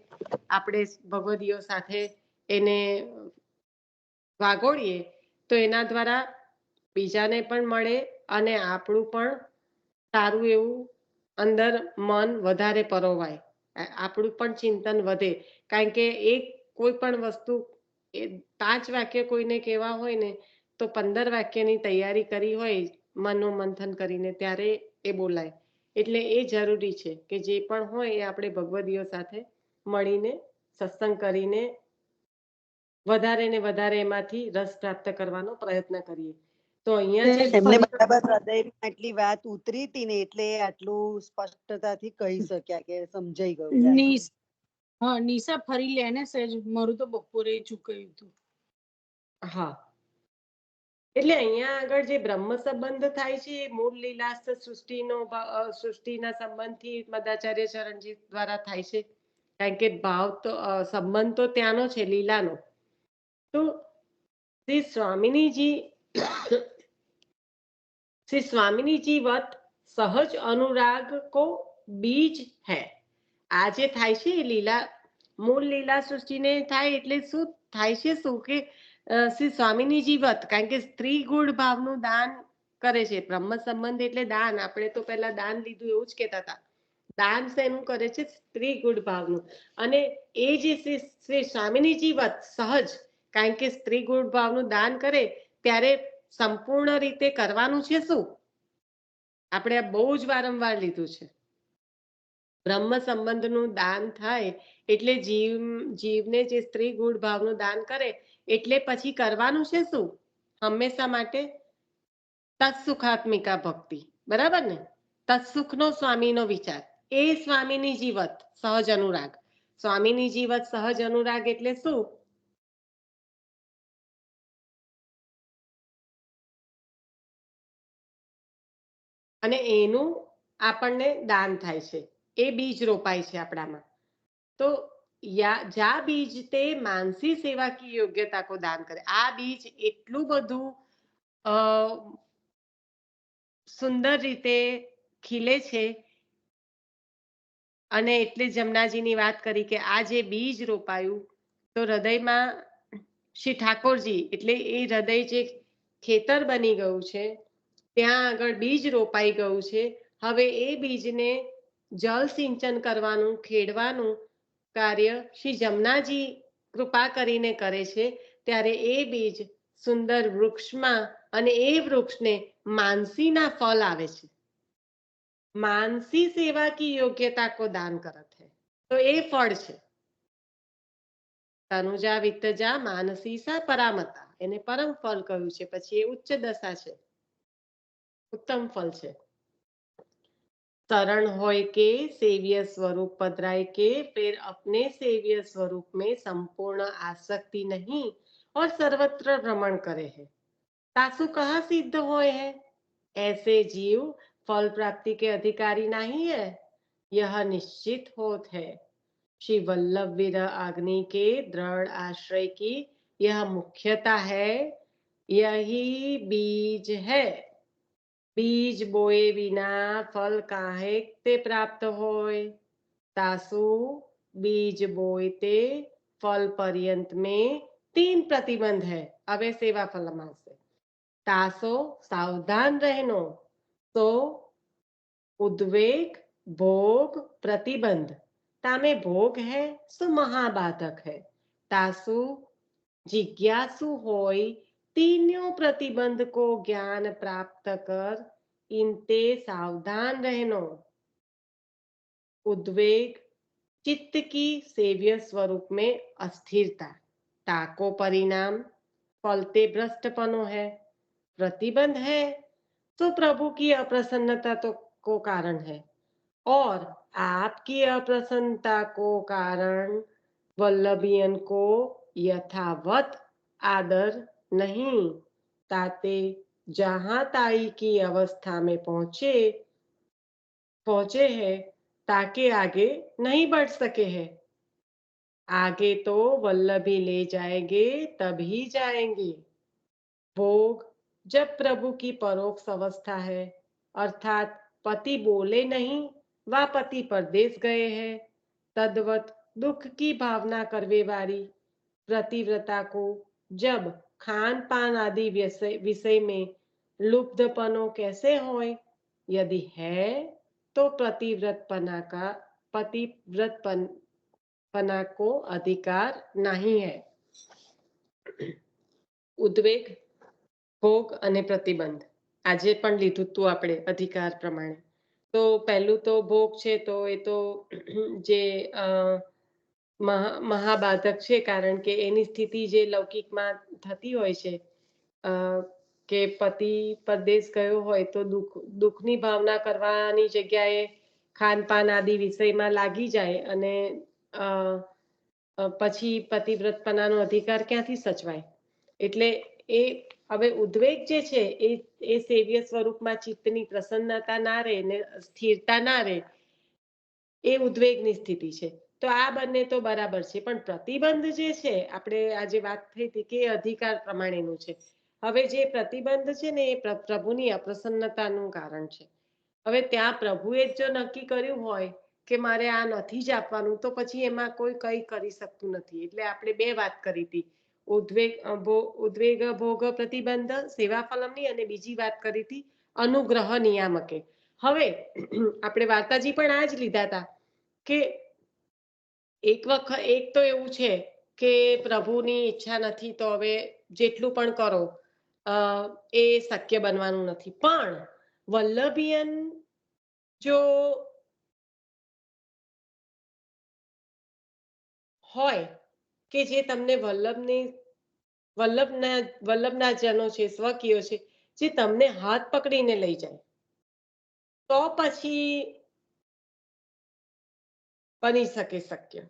આપણે ભગવદીઓ સાથે એને વાગોળીએ તો એના દ્વારા બીજાને પણ મળે અને આપણું પણ સારું એવું અંદર મન વધારે પરોવાય, આપણું પણ ચિંતન વધે. કારણ કે એક કોઈ પણ વસ્તુ 5 વાક્ય કોઈને કહેવા હોય ને તો 15 વાક્યની તૈયારી કરી હોય મનોમંથન કરીને ત્યારે એ બોલાય. એટલે એ જરૂરી છે કે જે પણ હોય એ આપણે ભગવદીઓ સાથે મળીને સત્સંગ કરીને વધારે ને વધારે એમાંથી રસ પ્રાપ્ત કરવાનો પ્રયત્ન કરીએ. તો અહીંયા જે એમને બરાબર હૃદયમાં એટલી વાત ઉતરી હતી ને એટલે આટલું સ્પષ્ટતાથી કહી શક્યા કે સમજાઈ ગયું એમ. હા નિશા ફરી લે ને સહેજ, મારું તો બપોરે ચૂકાયું હતું. હા, એટલે અહીંયા આગળ જે બ્રહ્મ સંબંધ થાય છે એ મૂળ લીલાસ્ત સૃષ્ટિના સંબંધથી મદાચાર્ય ચરણજી દ્વારા થાય છે. કારણ કે ભાવ તો સંબંધ તો ત્યાંનો છે લીલાનો. તો શ્રી स्वामिनी जी वत सहज अनुराग को बीज है. આ જે થાય છે એ લીલા મૂળ લીલા સૃષ્ટિને થાય એટલે શું થાય છે શું કે શ્રી સ્વામિનીજી વત, કારણ કે સ્ત્રી ગુણ ભાવનું દાન કરે છે. બ્રહ્મ સંબંધ એટલે દાન. આપણે તો પહેલા દાન લીધું એવું જ કહેતા હતા. દાન શેનું કરે છે? સ્ત્રી ગુણ ભાવનું. અને એ જે શ્રી સ્વામિનીજી વત સહજ, કારણ કે સ્ત્રી ગુણ ભાવનું દાન કરે ત્યારે સંપૂર્ણ રીતે કરવાનું છે શું? આપણે આ બહુ જ વારંવાર લીધું છે. બ્રહ્મ સંબંધનું દાન થાય એટલે જીવને જે સ્ત્રી ગુણ ભાવનું દાન કરે એટલે પછી કરવાનું છે શું? હંમેશા માટે તત્સુખાત્મિકા ભક્તિ. બરાબર ને? તત્સુખનો સ્વામીનો વિચાર. એ સ્વામીની જીવત સહજ અનુરાગ. સ્વામીની જીવત સહજ અનુરાગ એટલે શું? અને એનું આપણને દાન થાય છે, એ બીજ રોપાય છે આપણામાં. તો જા બીજ તે માનસી સેવા કી યોગ્યતા કો દાન કરે. આ બીજ એટલું બધું સુંદર રીતે ખીલે છે. અને એટલે જમનાજીની વાત કરી કે આ જે બીજ રોપાયું તો હૃદયમાં શ્રી ઠાકોરજી એટલે એ હૃદય જે ખેતર બની ગયું છે ત્યાં આગળ બીજ રોપાઈ ગયું છે. હવે એ બીજને જળ સિંચન કરવાનું, ખેડવાનું કાર્ય શ્રી જમનાજી કૃપા કરીને કરે છે. ત્યારે એ બીજ સુંદર વૃક્ષમાં અને એ વૃક્ષને માનસીના ફળ આવે છે. માનસી સેવા કી યોગ્યતા કો દાન કરત હૈ. તો એ ફળ છે તનુજા વિત્તજા માનસી સા પરામતા. એને પરમ ફળ કહ્યું છે. પછી એ ઉચ્ચ દશા છે, उत्तम फल છે. शरण होय के सेव्य स्वरूप पधराय के फिर अपने सेव्य स्वरूप में संपूर्ण आसक्ति नहीं और सर्वत्र भ्रमण करे है, तासु कहाँ सिद्ध होए है? ऐसे जीव फल प्राप्ति के अधिकारी नहीं है, यह निश्चित होत है. श्री वल्लभ विरह अग्नि के दृढ़ आश्रय की यह मुख्यता है. यही बीज है. बीज बोए बिना फल काहे ते प्राप्त होय? तासु बीज बोए ते फल पर्यंत में 3 प्रतिबंध है. अवे सेवा फल से तासो सावधान रहनो. तो उद्वेग भोग प्रतिबंध. तामे भोग है सो महाबाधक है. तासु जिज्ञासु होय तीनों प्रतिबंध को ज्ञान प्राप्त कर इनते सावधान रहनो. उद्वेग चित्त की सेव्य स्वरूप में अस्थिरता, ताको परिणाम फलते भ्रष्टपनो है. प्रतिबंध है तो प्रभु की अप्रसन्नता तो को कारण है, और आपकी अप्रसन्नता को कारण वल्लभियन को यथावत आदर नहीं. ताते जहां ताई की अवस्था में पहुंचे हैं ताके आगे नहीं बढ़ सके हैं. आगे तो वल्लभी ले जाएंगे तभी जाएंगे. भोग जब प्रभु की परोक्ष अवस्था है अर्थात पति बोले नहीं व पति परदेश गए हैं, तद्वत दुख की भावना करने वाली प्रतिव्रता को जब खान पान आदि विषय में लुब्धपनो कैसे होए? यदि है तो पतिव्रतपना को अधिकार नहीं है। ઉદ્વેગ, ભોગ અને પ્રતિબંધ આજે પણ લીધું તું આપણે અધિકાર પ્રમાણે. તો પહેલું તો ભોગ છે, તો એ તો જે મહાબાધક છે, કારણ કે એની સ્થિતિ જે લૌકિકમાં થતી હોય છે કે પતિ પરદેશ ગયો હોય તો દુઃખની ભાવના કરવાની જગ્યાએ ખાનપાન આદિ વિષયમાં લાગી જાય અને પછી પતિવ્રતપણાનો અધિકાર ક્યાંથી સચવાય? એટલે એ હવે ઉદ્વેગ જે છે એ સેવ્ય સ્વરૂપમાં ચિત્તની પ્રસન્નતા ના રહે ને સ્થિરતા ના રહે, એ ઉદ્વેગની સ્થિતિ છે. તો આ બંને તો બરાબર છે, પણ પ્રતિબંધ જે છે, આપણે આજે વાત થઈ હતી કે અધિકાર પ્રમાણેનું છે. હવે જે પ્રતિબંધ છે ને એ પ્રભુની અપ્રસન્નતાનું કારણ છે. હવે ત્યાં પ્રભુએ જો નક્કી કર્યું હોય કે મારે આ નથી જ આપવાનું, તો પછી એમાં કોઈ કઈ કરી શકતું નથી. એટલે આપણે બે વાત કરી હતી, ઉદ્વેગ ભોગ પ્રતિબંધ સેવા ફલમની, અને બીજી વાત કરી હતી અનુગ્રહ નિયામકે. હવે આપણે વાર્તાજી પણ આ જ લીધા હતા કે એક વખત એક તો એવું છે કે પ્રભુની ઈચ્છા નથી તો હવે જેટલું પણ કરો એ શક્ય બનવાનું નથી. પણ વલ્લભીયન જો હોય કે જે તમને વલ્લભના જનો છે, સ્વકીયો છે, જે તમને હાથ પકડીને લઈ જાય, તો પછી બની શકે શક્ય.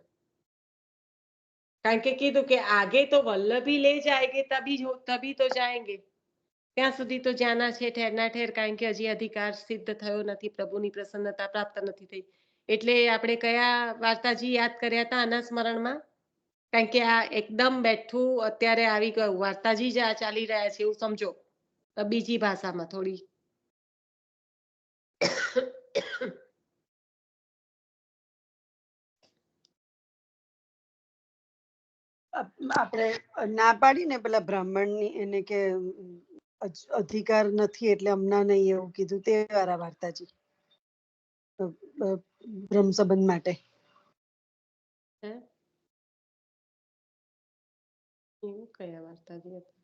કારણ કે કીધું કે આગે તો વલ્લભી લે જાયગે તभी તો જાયગે. ત્યાં સુધી તો જ્યાંના છે ઠેરના ઠેર, કારણ કે હજી અધિકાર સિદ્ધ થયો નથી, પ્રભુની પ્રસન્નતા પ્રાપ્ત નથી થઈ. એટલે આપણે કયા વાર્તાજી યાદ કર્યા હતા આના સ્મરણમાં? કારણ કે આ એકદમ બેઠું અત્યારે આવી ગયું, વાર્તાજી જ આ ચાલી રહ્યા છે એવું સમજો, બીજી ભાષામાં થોડી. આપણે ના પાડી ને પેલા બ્રાહ્મણની, એને કે અધિકાર નથી એટલે હમણાં નહીં એવું કીધું, તે વાળા વાર્તાજી બ્રહ્મ સંબંધ માટે. એવું કયા વાર્તાજી હતા?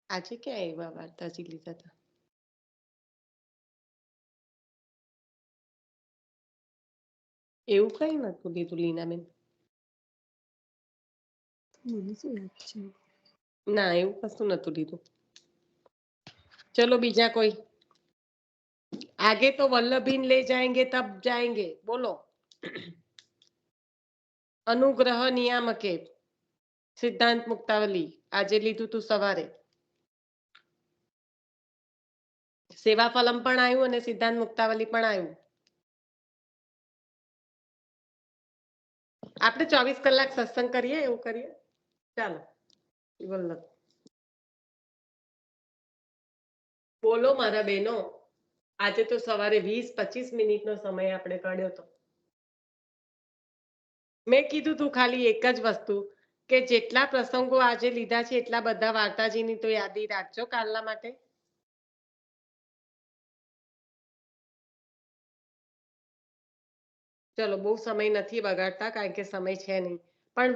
આજે ક્યાં એવા વાર્તાજી લીધા હતા? એવું કઈ નતું લીધું લીનાબેન? મને શું યાદ છે? ના, એવું કશું નતું લીધું. ચલો બીજા કોઈ. आगे तो वल्लभीन ले जाएंगे तब जाएंगे, बोलो. अनुग्रह नियामके सिद्धांत मुक्तावली આજે લીધું તું સવારે. સેવા ફલમ પણ આવ્યું અને સિદ્ધાંત મુક્તાવલી પણ આવ્યું. આપણે 24 કલાક સત્સંગ કરીએ એવું કરીએ. ચાલો વલ્લભ બોલો મારા બહેનો. આજે તો સવારે 20-25 મિનિટનો સમય આપણે કાઢ્યો હતો. મેં કીધું તું ખાલી એક જ વસ્તુ કે જેટલા પ્રસંગો આજે લીધા છે એટલા બધા વાર્તાજીની તો યાદી રાખજો કાલના માટે. ચલો બહુ સમય નથી બગાડતા, કારણ કે સમય છે નહીં. પણ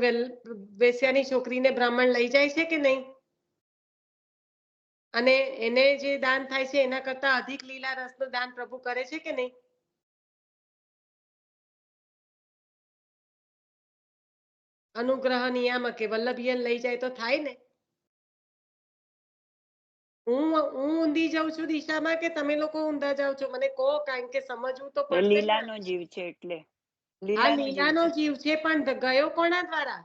વેશ્યાની છોકરીને બ્રાહ્મણ લઈ જાય છે કે નહીં? અને એને જે દાન થાય છે એના કરતા અધિક લીલા રસનું દાન પ્રભુ કરે છે કે નહીં? અનુગ્રહ નિયામકે વલ્લભીયન લઈ જાય તો થાય ને. હું ઊંધી જાઉં છું દિશામાં કે તમે લોકો ઊંધા જાઓ છો? મને કહો, કારણ કે સમજવું તો પડશે. લીલાનો જીવ છે એટલે. આ લીલાનો જીવ છે, પણ ગયો કોના દ્વારા?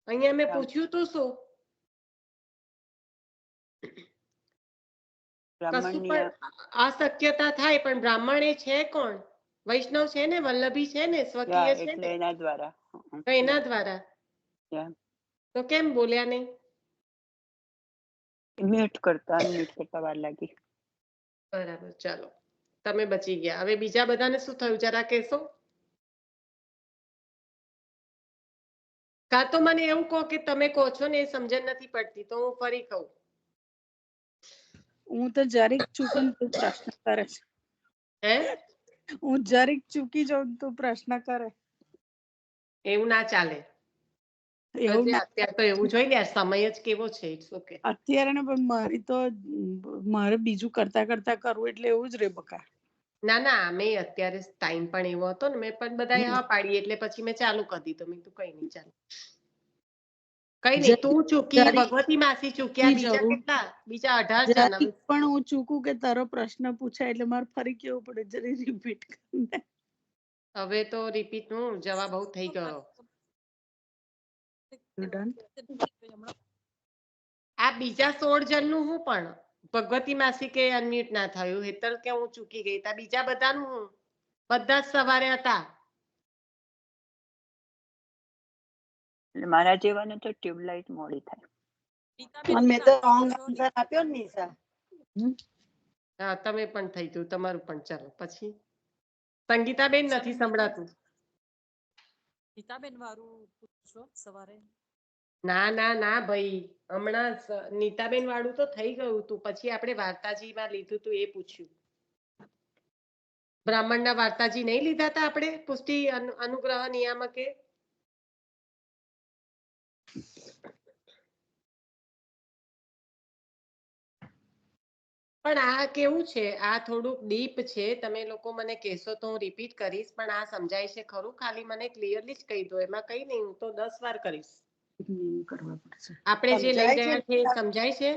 અહીંયા મેં પૂછ્યું તું શું? કશું પણ અશક્યતા થાય, પણ બ્રાહ્મણ એ છે કોણ? વૈષ્ણવ છે ને, વલ્લભી છે ને, સ્વકીય છે ને, એના દ્વારા. તો એના દ્વારા તો કેમ બોલ્યા નહીં? મ્યુટ કરતા વાર લાગી. બરાબર, ચાલો તમે બચી ગયા. હવે બીજા બધાને શું થયું જરા કહેશો? કાં તો મને એવું કહો કે તમે કહો છો ને એ સમજણ નથી પડતી તો હું ફરી કહું. હું તો જરીક ચૂકું તો પ્રશ્ન કરે છે. હે? હું જરીક ચૂકી જાઉં તો પ્રશ્ન કરે. એવું ના ચાલે. એવું ના અત્યારે તો એવું જોઈ ને સમય જ કેવો છે. It's okay. અત્યારે ને પણ મારે બીજું કરતા કરતા કરવું એટલે એવું જ રે બકા. ના ના અમે અત્યારે ટાઈમ પણ એવો હતો ને મેં પણ બધા હા પાડી એટલે પછી મેં ચાલુ કરી દીધું. મેં કીધું કઈ નહીં ચાલો. કઈ નહીં તું ચૂકી, જરીક ભગવતી માસી ચૂક્યા, બીજા જવું. કેટલા? બીજા 18 જણ. જરીક પણ હું ચૂકું કે તારો પ્રશ્ન પૂછાય એટલે મારે ફરી કેવું પડે જરી રિપીટ કરીને. હવે તો રિપીટ નું જવાબ બહુ થઈ ગયો. આ બીજા 16 જણનું હું પણ ભગવતી માસી કે અનમ્યુટ ના થયું, હેતલ કે હું ચૂકી ગઈ તા, બીજા બધાનું હું બધા જ સવારે હતા. એટલે મારા જેવાને તો ટ્યુબલાઇટ મોડી થાય. પણ મેં તો રોંગ આન્સર આપ્યો ને નિશા. હા તમે પણ થઈ ગયું તમારું પણ. ચાલો પછી સંગીતાબેન નથી સંભળાતું. ગીતાબેન વાળું પૂછો સવારે. ના ના ના ભાઈ, હમણાં નીતાબેન વાળું તો થઈ ગયું તું. પછી આપણે વાર્તાજીમાં લીધું તું એ પૂછ્યું. બ્રાહ્મણના વાર્તાજી નહીં લીધા હતા આપણે પુષ્ટિ અનુગ્રહ નિયામકે? પણ આ કેવું છે, આ થોડુંક ડીપ છે. તમે લોકો મને કહેશો તો હું રિપીટ કરીશ, પણ આ સમજાય છે ખરું? ખાલી મને ક્લિયરલી જ કહી દો. એમાં કઈ નહીં, હું તો 10 વાર કરીશ. કરવા પડશે. આપણે જે લઈ સમજાય છે રહ્યા છે એ સમજાય છે?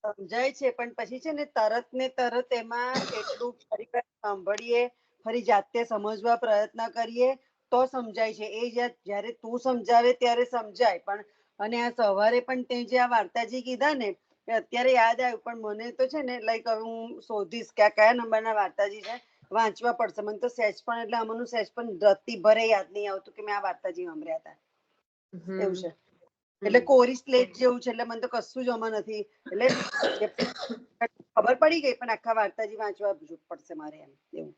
સમજાય છે પણ પછી છે ને તરત ને તરત એમાં એટલું ફરી સાંભળીએ, ફરી જાતે સમજવા પ્રયત્ન કરીએ તો સમજાય છે. એ જ્યારે તું સમજાવે ત્યારે સમજાય. પણ અને આ સવારે પણ તે જે આ વાર્તાજી કીધા ને એ અત્યારે યાદ આવ્યું. પણ મને તો છે ને લાઈક હવે હું શોધીશ કે આ કયા નંબરના વાર્તાજી છે, વાંચવા પડશે. મને તો સહેજ પણ એટલે આમાંનું સહેજ પણ રત્તી ભરે યાદ નહીં આવતું કે મેં આ વાર્તાજી સાંભળ્યા હતા એવું છે. એટલે કોરી સ્લેટ જેવું છે. એટલે મને તો કશું જ આમાં નથી. એટલે ખબર પડી ગઈ પણ આખા વાર્તાજી વાંચવા પડશે મારે એમ એવું.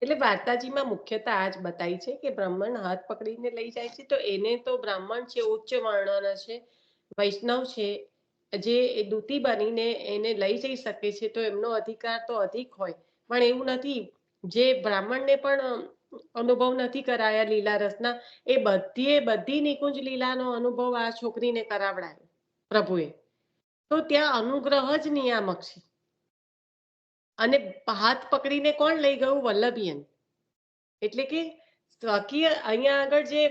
એટલે વાર્તાજીમાં મુખ્યતઃ આ જ બતાવી છે કે બ્રાહ્મણ હાથ પકડીને લઈ જાય છે. તો એને તો બ્રાહ્મણ છે, ઉચ્ચ વર્ણના છે, વૈષ્ણવ છે, જે દૂતી બનીને એને લઈ જઈ શકે છે. તો એમનો અધિકાર તો અધિક હોય. પણ એવું નથી. જે બ્રાહ્મણને પણ અનુભવ નથી કરાયા લીલા રસના, એ બધી નિકુંજ લીલાનો અનુભવ આ છોકરીને કરાવડાયો પ્રભુએ. તો ત્યાં અનુગ્રહ જ નિયામક છે. અને હાથ પકડીને કોણ લઈ ગયું? વલ્લભીયન. એટલે કે સ્વકીય અહીંયા આગળ જે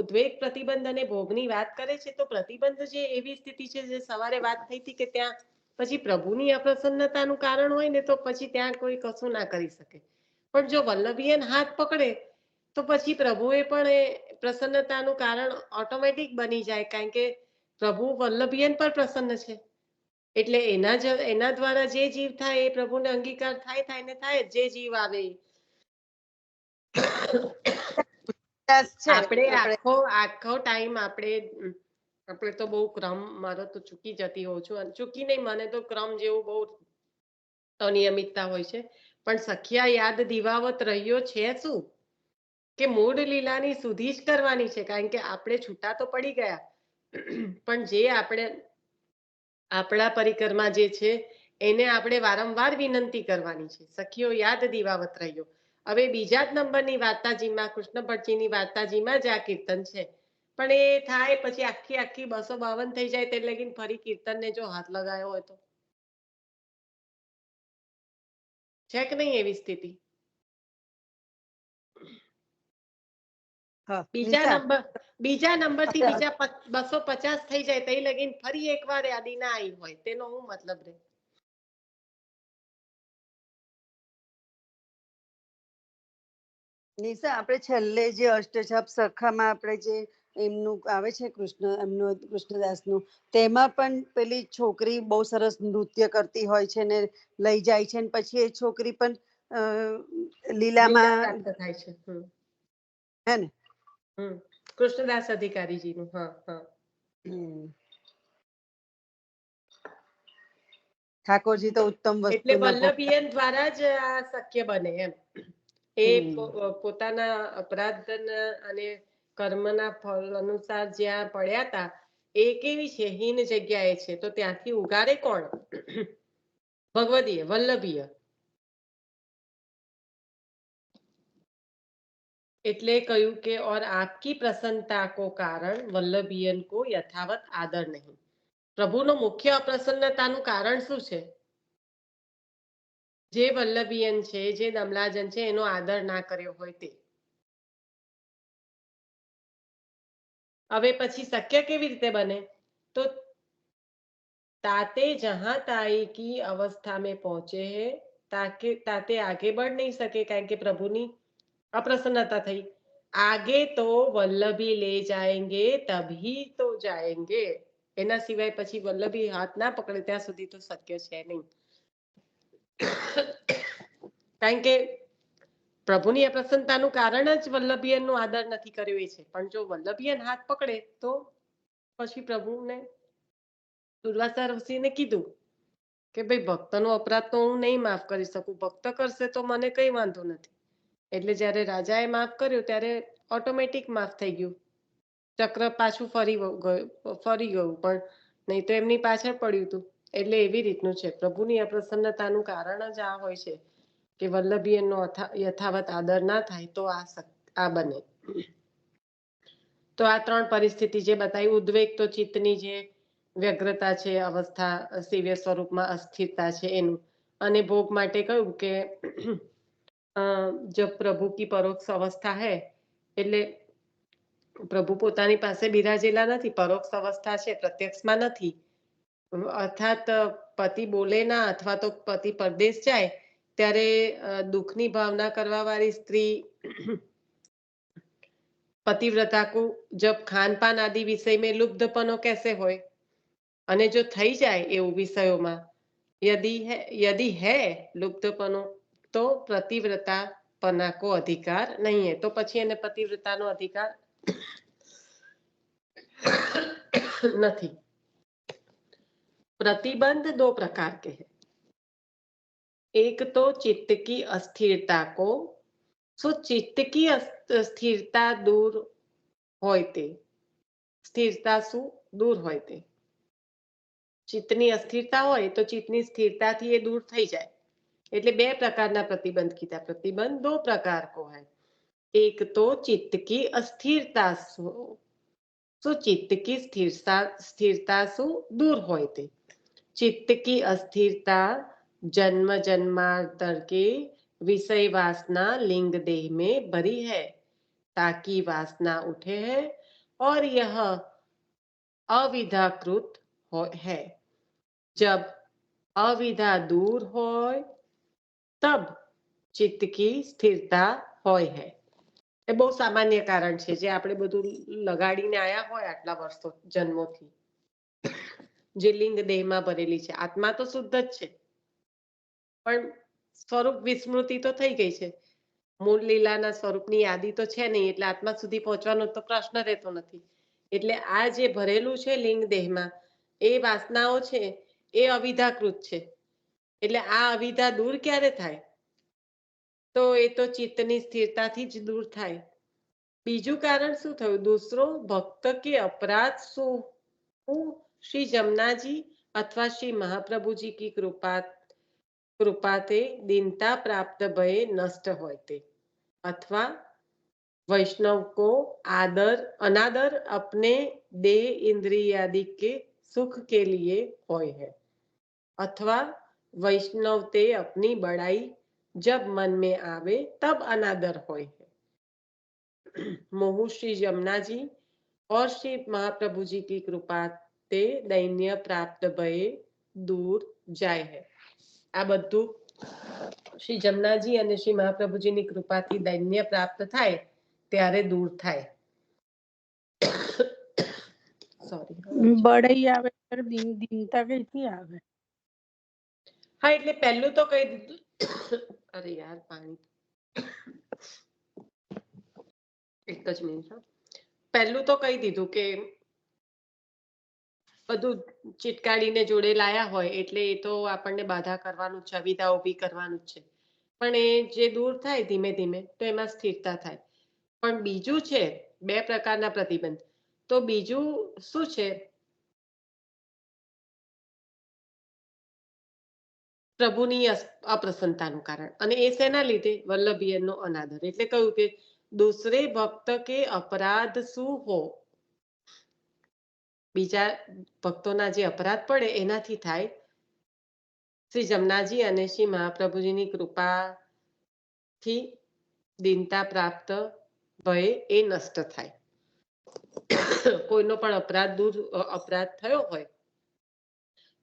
ઉદ્વેગ પ્રતિબંધ અને ભોગની વાત કરે છે, તો પ્રતિબંધ જે એવી સ્થિતિ છે જે સવારે વાત થઈ હતી કે ત્યાં પછી પ્રભુની અપ્રસન્નતાનું કારણ હોય ને તો પછી ત્યાં કોઈ કશું ના કરી શકે. પણ જો વલ્લભીયન હાથ પકડે તો પછી પ્રભુએ પણ એ પ્રસન્નતાનું કારણ ઓટોમેટિક બની જાય. કારણ કે પ્રભુ વલ્લભીયન પર પ્રસન્ન છે. એટલે એના દ્વારા જે જીવ થાય એ પ્રભુને અંગીકાર થાય ને થાય. જે જીવ આવે આપણે આખો ટાઈમ આપણે તો બહુ ક્રમ, મારો તો ચૂકી જતી હોઉં છું. અને ચૂકી નહીં, મને તો ક્રમ જેવું બહુ અનિયમિતતા હોય છે. પણ સખિયા યાદ દિવાવત રહ્યો છે શું કે મૂળ લીલાની સુધી જ કરવાની છે. કારણ કે આપણે છૂટા તો પડી ગયા, પણ જે આપણા પરિકરમાં જે છે એને આપણે વારંવાર વિનંતી કરવાની છે. સખીઓ યાદ દિવાવત રહ્યો. હવે બીજા જ નંબરની વાર્તાજીમાં, કૃષ્ણ ભટ્ટજીની વાર્તાજીમાં જ આ કીર્તન છે. પણ એ થાય પછી આખી 252 થઈ જાય તે લગીન ફરી કીર્તનને જો હાથ લગાવ્યો હોય તો છે કે નહીં એવી સ્થિતિ? બીજા નંબરથી બીજા 250 થઈ જાય તે લગીન ફરી એકવાર યાદી ના આવી હોય તેનો શું મતલબ રે? નિશા આપણે છેલ્લે જે અષ્ટજાપ સખામાં આપણે જે એમનું આવે છે એમનું કૃષ્ણદાસનું, તેમાં પણ પેલી છોકરી બહુ સરસ નૃત્ય કરતી હોય છે ને લઈ જાય છે. ને પછી એ છોકરી પણ લીલામાં પ્રાપ્ત થાય છે. હે ને કૃષ્ણદાસ અધિકારીજીનું. હા. ઠાકોરજી તો ઉત્તમ એટલે વસ્તુના ભોગ. વલ્લભીયન દ્વારા જ આ શક્ય બને એમ. એ પોતાના અપરાધ અને કર્મના ફળ અનુસાર જ્યાં પડ્યા હતા એ કેવી છે, હીન જગ્યાએ છે, તો ત્યાંથી ઉગારે કોણ? ભગવદીય, વલ્લભીય. એટલે કહ્યું કે और आपकी प्रसन्नता को कारण वल्लभियन को यथावत आदर नहीं. પ્રભુનો મુખ્ય અપ્રસન્નતાનું કારણ શું છે? જે વલ્લભીયન છે, જે દમલાજન છે, એનો આદર ના કર્યો હોય તે. હવે પછી શક્ય કેવી રીતે બને? તો ताते जहां ताई की अवस्था में पहुंचे हैं ताते आगे बढ़ नहीं सके कारण के प्रभुनी अप्रसन्नता થઈ. आगे तो वल्लभी ले जाएंगे तभी तो जाएंगे. એના સિવાય પછી વલ્લભી હાથ ના પકડે ત્યાં સુધી તો શક્ય છે નહીં. કારણ કે પ્રભુની અપ્રસન્નતાનું કારણ જ વલ્લભીયનનો આદર નથી કર્યો એ છે. પણ જો વલ્લભીયન હાથ પકડે તો પછી પ્રભુને દુર્વાસા ઋષિને કીધું કે ભાઈ ભક્તનો અપરાધ તો હું નહીં માફ કરી શકું, ભક્ત કરશે તો મને કઈ વાંધો નથી. એટલે જ્યારે રાજાએ માફ કર્યું ત્યારે ઓટોમેટિક માફ થઈ ગયું. ચક્ર પાછું ફરી ગયું, પણ નહીં તો એમની પાછળ પડ્યું હતું. એટલે એવી રીતનું છે, પ્રભુની અપ્રસન્નતાનું કારણ જ આ હોય છે કે વલ્લભીયનનો યથાવત આદર ના થાય તો આ બને. તો આ ત્રણ પરિસ્થિતિ જે બતાવી, ઉદ્વેગ તો ચિત્તની જે વ્યગ્રતા છે, અવસ્થા, સેવ્ય સ્વરૂપમાં અસ્થિરતા છે એનું, અને ભોગ માટે કહ્યું કે જબ પ્રભુ કી પરોક્ષ અવસ્થા હૈ, એટલે પ્રભુ પોતાની પાસે બિરાજેલા નથી, પરોક્ષ અવસ્થા છે, પ્રત્યક્ષમાં નથી. અર્થાત પતિ બોલે ના અથવા તો પતિ પરદેશ જાય ત્યારે દુઃખની ભાવના કરવા વાળી સ્ત્રી पतिव्रता को जब खान पान आदि विषय में लुब्धपनो कैसे होय, અને જો થઈ જાય એવું વિષયોમાં यदि है लुब्धपनो तो प्रतिव्रता पना को अधिकार नहीं है. તો પછી એને પતિવ્રતાનો અધિકાર નથી. प्रतिबंध दो प्रकार के हैं. एक तो चित्त की अस्थिरता को, सो चित्त की स्थिरता दूर હોય તે, સ્થિરતા શું દૂર હોય તે. ચિત્તની અસ્થિરતા હોય તો ચિત્તની સ્થિરતાથી એ દૂર થઈ જાય. એટલે બે પ્રકારના પ્રતિબંધ કીધા. प्रतिबंध दो प्रकार को है. एक तो चित्त की अस्थिरता सो चित्त की स्थिरता सु दूर હોય તે. चित्त की अस्थिरता जन्म जन्मांतर के विषय वासना लिंग देह में भरी है, ताकि वासना उठे है और यह अविधाकृत है. जब अविधा दूर होय तब चित्त की स्थिरता होय है. એ બહુ સામાન્ય કારણ છે જે આપણે બધું લગાડીને આયા હોય આટલા વર્ષો જન્મોથી, જે લિંગ દેહમાં ભરેલી છે. આત્મા તો શુદ્ધ જ છે, પણ સ્વરૂપ વિસ્મૃતિ તો થઈ ગઈ છે. મૂળ લીલાના સ્વરૂપની યાદી તો છે નહીં, એટલે આત્મા સુધી પહોંચવાનો તો પ્રશ્ન રહેતો નથી. એટલે આ જે ભરેલું છે લિંગ દેહમાં, એ વાસનાઓ છે એ અવિધાકૃત છે. એટલે આ અવિધા દૂર ક્યારે થાય? તો એ તો ચિત્તની સ્થિરતાથી જ દૂર થાય. બીજું કારણ શું થયું? दूसरो भक्त के अपराध सो श्री जमुना जी अथवा श्री महाप्रभु जी की कृपा ते दीनता प्राप्त भय नष्ट होते, अथवा वैष्णव को अनादर अपने देह इंद्रियादि के सुख के लिए होय है, अथवा वैष्णव ते अपनी बड़ाई जब मन में आवे तब अनादर होय है. मोहु श्री यमुना जी और श्री महाप्रभु जी की कृपा ते दैन्य प्राप्त भय दूर जाय है. આ બધું શ્રી જમનાજી અને શ્રી મહાપ્રભુજીની કૃપાથી દૈન્ય પ્રાપ્ત થાય ત્યારે દૂર થાય. સોરી, બળાઈ આવે ત્યારે દીનતા કઈથી આવે? હા, એટલે પહેલું તો કહી દીધું. અરે યાર, પાણી એક જ મિનિટ. પહેલું તો કહી દીધું કે બધું ચીટકાડીને જોડે લાયા હોય એટલે એ તો આપણને બાધા કરવાનું છે, અવિધા ઊભી કરવાનું જ છે. પણ એ જે દૂર થાય ધીમે ધીમે તો એમાં સ્થિરતા થાય. પણ બીજું છે 2 પ્રકારના પ્રતિબંધ. તો બીજું શું છે? પ્રભુની અપ્રસન્નતાનું કારણ. અને એ શેના લીધે? વલ્લભીયનો અનાદર. એટલે કહ્યું કે દૂસરે ભક્ત કે અપરાધ શું હો, બીજા ભક્તોના જે અપરાધ પડે એનાથી થાય. શ્રી જમનાજી અને શ્રી મહાપ્રભુજીની કૃપાથી દીનતા પ્રાપ્ત ભય એ નષ્ટ થાય. કોઈનો પણ અપરાધ થયો હોય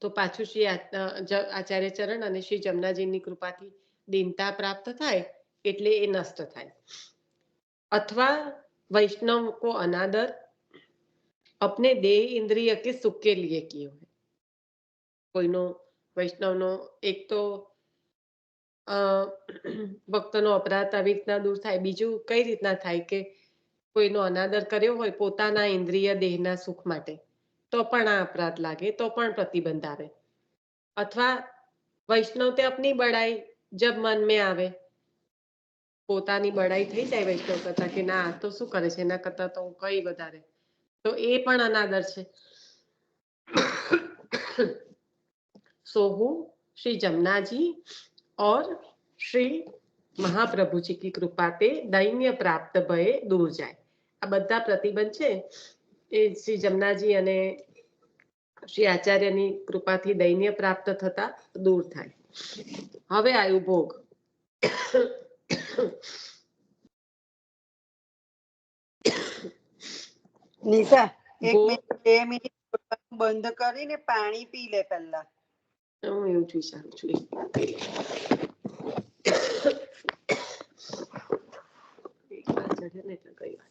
તો પાછું શ્રી આચાર્ય ચરણ અને શ્રી જમનાજીની કૃપાથી દીનતા પ્રાપ્ત થાય એટલે એ નષ્ટ થાય. અથવા वैष्णव को अनादर अपने देह इंद्रिय के सुख के लिए किए हुए. કોઈનો વૈષ્ણવનો એક તો ભક્તનો અપરાધ આવી રીતના દૂર થાય. બીજું કઈ રીતના થાય કે કોઈનો અનાદર કર્યો હોય પોતાના ઇન્દ્રિય દેહના સુખ માટે, તો પણ આ અપરાધ લાગે, તો પણ પ્રતિબંધ આવે. અથવા વૈષ્ણવ તે अपनी बड़ाई जब मन में આવે, પોતાની બડાઈ થઈ જાય વૈષ્ણવ કરતા કે ના આ તો શું કરે છે, એના કરતા તો હું કઈ વધારે, તો એ પણ અનાદર છે. सोहू श्री जमुना जी और श्री महाप्रभु जी की कृपा ते दैन्य प्राप्त भय दूर जाए. આ બધા પ્રતિબંધ છે એ શ્રી જમનાજી અને શ્રી આચાર્યની કૃપાથી દૈન્ય પ્રાપ્ત થતા દૂર થાય. હવે આવ્યું ભોગ. નિશા 1 ભોગ મિનિટ 2 મિનિટ બોલવાનું બંધ કરીને પાણી પી લે પહેલા. હું એવું જ વિચારું છું. એક વાર ચડે ને એટલે કઈ વાત.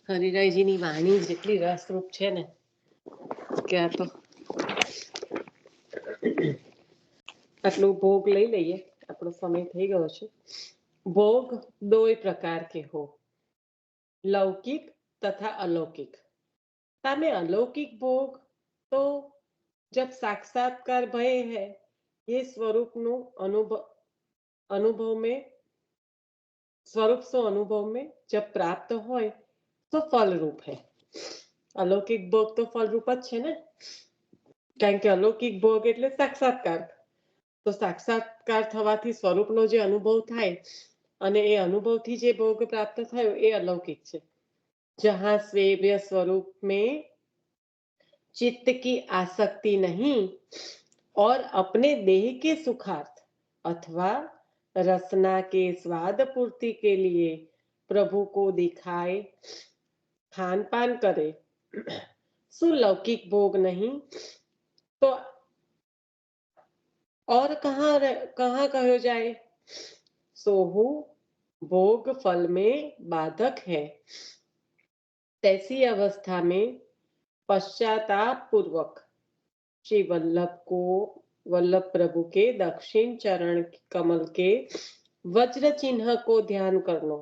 હરિરાયજીની વાણી જેટલી રસરૂપ છે ને કે આ તો આટલો ભોગ લઈ લઈએ, આપણો સમય થઈ ગયો છે. भोग 2 प्रकार के हो, लौकिक तथा अलौकिक. सामे अलौकिक भोग तो जब साक्षात्कार भय है, ये स्वरूप नो अनुभव में स्वरूप सो अनुभव में जब प्राप्त होय तो फल रूप है. अलौकिक भोग तो फल रूप ज छे ने, कारण के अलौकिक भोग एटले साक्षात्कार. तो साक्षात्कार थवाथी स्वरूपनो जे अनुभव थाय અને એ અનુભવથી જે ભોગ પ્રાપ્ત થયો એ अलौकिक છે. जहाँ स्वेव्य स्वरूप में चित्त की आसक्ति नहीं और अपने देह के सुखार्थ अथवा रसना के स्वाद पूर्ति के लिए प्रभु को दिखाए खान पान करे, सुलौकिक भोग नहीं तो और कहाँ कहो जाए. सोहू भोग फल में बाधक है. तैसी अवस्था में पश्चाताप पूर्वक श्री वल्लभ प्रभु के दक्षिण चरण कमल के वज्र चिन्ह को ध्यान करनो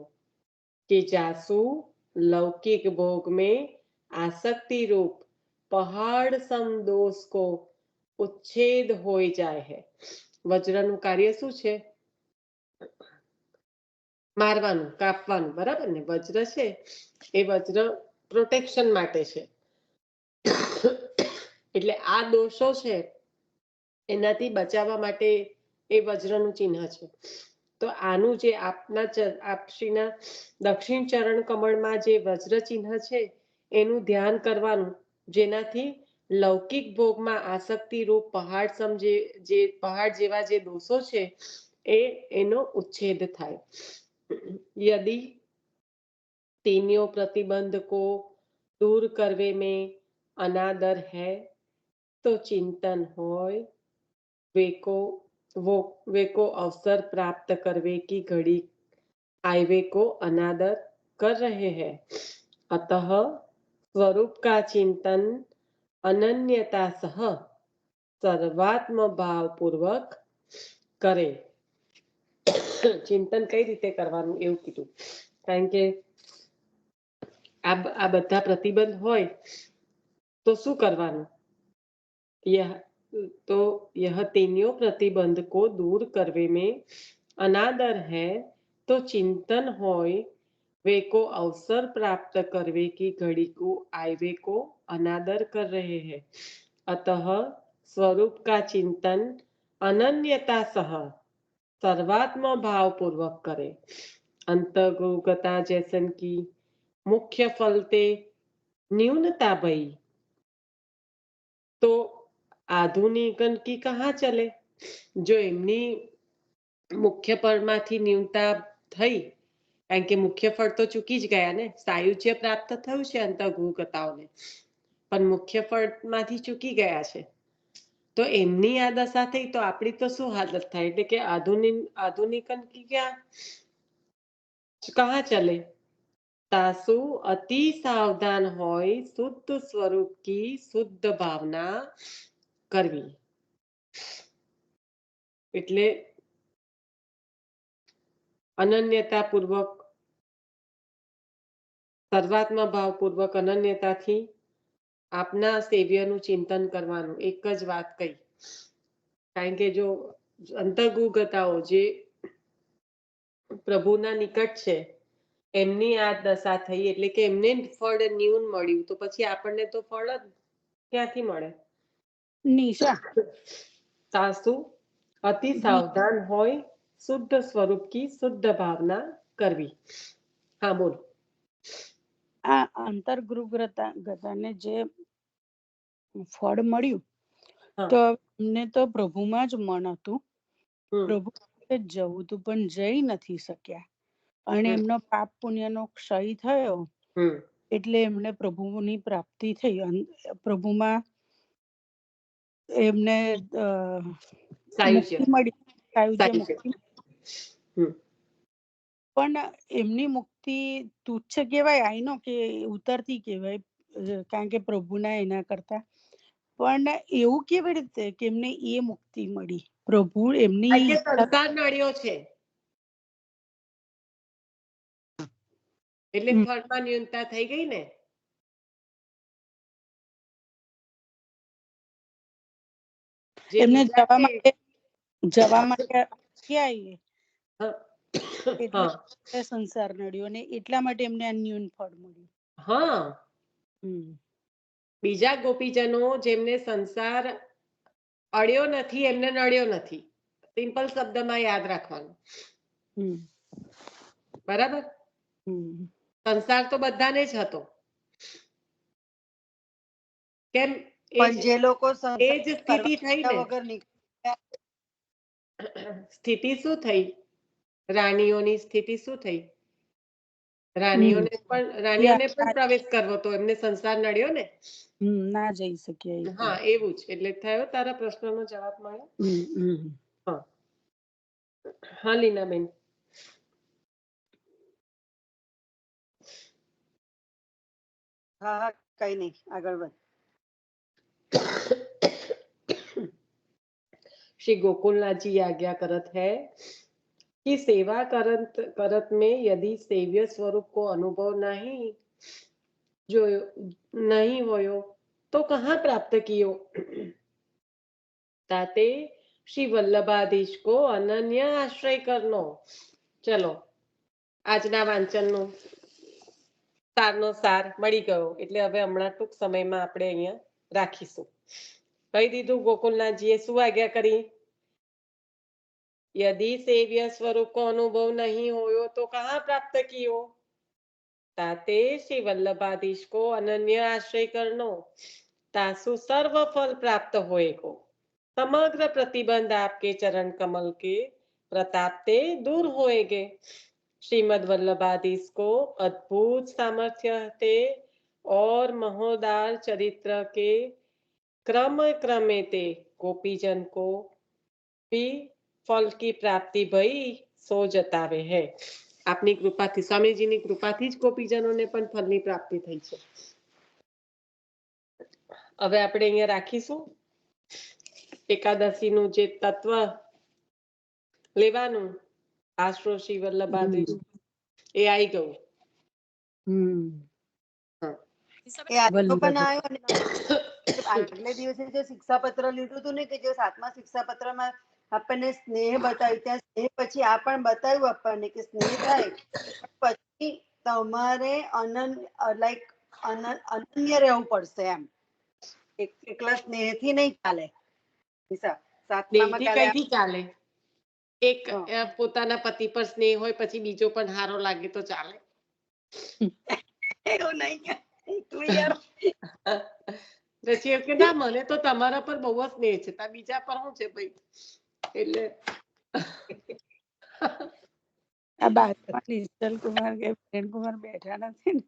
कि जासु लौकिक भोग में आसक्ति रूप पहाड़ सम दोष को उच्छेद हो जाए है. वज्रનું કાર્ય શું છે? મારવાનું, કાપવાનું, બરાબર ને? વજ્ર છે એ વજ્ર પ્રોટેક્શન માટે છે. એટલે આ દોષો છે એનાથી બચાવવા માટે એ વજ્રનું ચિહ્ન છે. તો આનું જે આપશ્રીના દક્ષિણ ચરણ કમળમાં જે વજ્ર ચિહ્ન છે એનું ધ્યાન કરવાનું, જેનાથી લૌકિક ભોગમાં આસક્તિ રૂપ પહાડ સમજે જે પહાડ જેવા જે દોષો છે એનો ઉચ્છેદ થાય. यदि तीनों प्रतिबंध को दूर करवे में अनादर है तो चिंतन होय वे को अवसर प्राप्त करवे की घड़ी आयवे को अनादर कर रहे हैं. अतः स्वरूप का चिंतन अनन्यता सह सर्वात्म भाव पूर्वक करे. ચિંતન કઈ રીતે કરવાનું એવું કીધું, કારણ કે આ બધા પ્રતિબંધ હોય તો શું કરવાનું? तो यह तीनों प्रतिबंध को दूर करवे में अनादर है तो चिंतन होय वे को अवसर प्राप्त करवे की घड़ी को आयवे को अनादर कर रहे हैं. अतः स्वरूप का चिंतन अनन्यता सह सर्वात्म भाव पूर्वक करे. अंतर्गुगता जैसन की मुख्य फलते न्यूनता भई तो आधुनिकन की कहाँ चले. जो एमनी मुख्य फळमांथी न्यूनता થઈ, કારણ કે મુખ્ય ફળ તો ચૂકી જ ગયા ને, સાયુજ્ય પ્રાપ્ત થયું છે અંતર્ગુગતાઓને, પણ મુખ્ય ફળમાંથી ચૂકી ગયા છે. તો એમની આ દશા થઈ તો આપણી તો શું હાલત થાય? એટલે કે આધુનિકન કી ક્યાં કહા ચલે. તાસુ અતિ સાવધાન હોય શુદ્ધ સ્વરૂપ કી શુદ્ધ ભાવના કરવી. એટલે અનન્યતા પૂર્વક સર્વાત્મા ભાવ પૂર્વક અનન્યતાથી આપના સેવ્યનું ચિંતન કરવાનું. એક જ વાત કહી, કારણ કે જો અંતર્ગુગતાઓ જે પ્રભુના નિકટ છે એમની આ દશા થઈ, એટલે કે એમને ફળ ન્યૂન મળ્યું, તો પછી આપણને તો ફળ જ ક્યાંથી મળે? નિશા સાસુ અતિ સાવધાન હોય શુદ્ધ સ્વરૂપ કી શુદ્ધ ભાવના કરવી. હા બોલ. આ અંતર્ગુગતાને જે ફળ મળ્યું હા. તો એમને તો પ્રભુમાં જ મન હતું. હમ, પ્રભુ પાસે જવું તું પણ જઈ નથી શક્યા, અને હમ. એમનો પાપ પુણ્યનો ક્ષય થયો હમ, એટલે એમને પ્રભુની પ્રાપ્તિ થઈ. પ્રભુમાં એમને સાયુજ્ય મુક્તિ મળી, સાયુજ્ય સાયુજ્ય. મુક્તિ. હમ, પણ એમની મુક્તિ તુચ્છ કહેવાય, આઈનો કે ઉતરતી કહેવાય, કારણ કે પ્રભુના એના કરતા. પણ એવું કેવી રીતે કે એમને એ મુક્તિ મળી? પ્રભુ એમની એટલે સંસાર નડ્યો છે એટલે હમ. ફળમાં ન્યૂનતા થઈ ગઈ ને. જે એમને બીજા જવા છે, માટે ક્યાં આવીએ હા, એટલે હા, સંસાર નડ્યો, અને એટલા માટે એમને આ ન્યૂન ફળ મળ્યું. હા. હમ. બીજા ગોપીજનો જેમને સંસાર અડ્યો નથી એમને નડ્યો નથી. સિમ્પલ શબ્દમાં યાદ રાખવાનું. હમ. બરાબર. હમ. સંસાર તો બધાને જ હતો. કેમ? પણ જે લોકો એ સંસાર જ સ્થિતિ થઈ કરવા ને. વગર નીકળ્યા, સ્થિતિ શું થઈ? રાણીઓની સ્થિતિ શું થઈ? રાણીઓને પણ પ્રવેશ કરવો તો એમને સંસાર નડ્યો ને. ના જઈ શક્યા. હા, એવું જ. એટલે થયો તારા પ્રશ્નનો જવાબ મળ્યો. હા, હા લીનાબેન. હા હા કઈ નહીં, આગળ વધ. श्री गोकुलनाथ जी आज्ञा करत है कि सेवा करत में यदि सेव्य स्वरूप को अनुभव नहीं जो नहीं होयो तो कहाँ प्राप्त कियो. ताते श्री वल्लभाधीश को अनन्य आश्रय करनो. चलो આજના વાંચનનો સારનો સાર મળી ગયો, એટલે હવે હમણાં ટૂંક સમયમાં આપણે અહીંયા રાખીશું. કહી દીધું ગોકુલનાથજીએ શું આજ્ઞા કરી? यदि सेव्य स्वरूप को अनुभव नहीं होयो तो कहाँ प्राप्त कियो. ताते श्री वल्लभाधीश को अनन्य आश्रय करनो. तासु सर्व फल प्राप्त होएगो। समग्र प्रतिबंध आपके चरण कमल के प्रताप ते दूर होएगे। श्रीमद वल्लभाधीश को अद्भुत सामर्थ्य थे और महोदार चरित्र के क्रम क्रमे ते गोपीजन को भी फल की प्राप्ति भई सो जतावे है। આપની કૃપાથી સ્વામીજીની કૃપાથી જ ગોપીજનોને પણ ફળની પ્રાપ્તિ થઈ છે. હવે આપણે અહીંયા રાખીશું. એકાદશીનું જે તત્વ લેવાનું આશરો શ્રી વલ્લભાધીશ એ આવી ગયું. એ આજનો પણ વલ્લભ. આવ્યો અને આગલે દિવસે જે શિક્ષાપત્ર લીધું હતું ને કે જે 7મા શિક્ષાપત્રમાં આપણને સ્નેહ બતાવ્યું ત્યાં સ્નેહ પછી આ પણ બતાવ્યું આપણને કે સ્નેહ થાય પછી તમારે અનન્ય રહેવું પડશે એમ એકલા સ્નેહથી નહીં ચાલે. નિશા, 7મામાં દેહથી કાલે કઈથી ચાલે? એક પોતાના પતિ પર સ્નેહ હોય પછી બીજો પણ સારો લાગે તો ચાલે. એવું નહીં તું યાર પછી એમ કે ના મને તો તમારા પર બહુ જ સ્નેહ છે તા બીજા પર શું છે ભાઈ એટલે આ બાજુમાં નિશ્ચલ કુમાર કે પ્રેમ કુમાર બેઠા નથી ને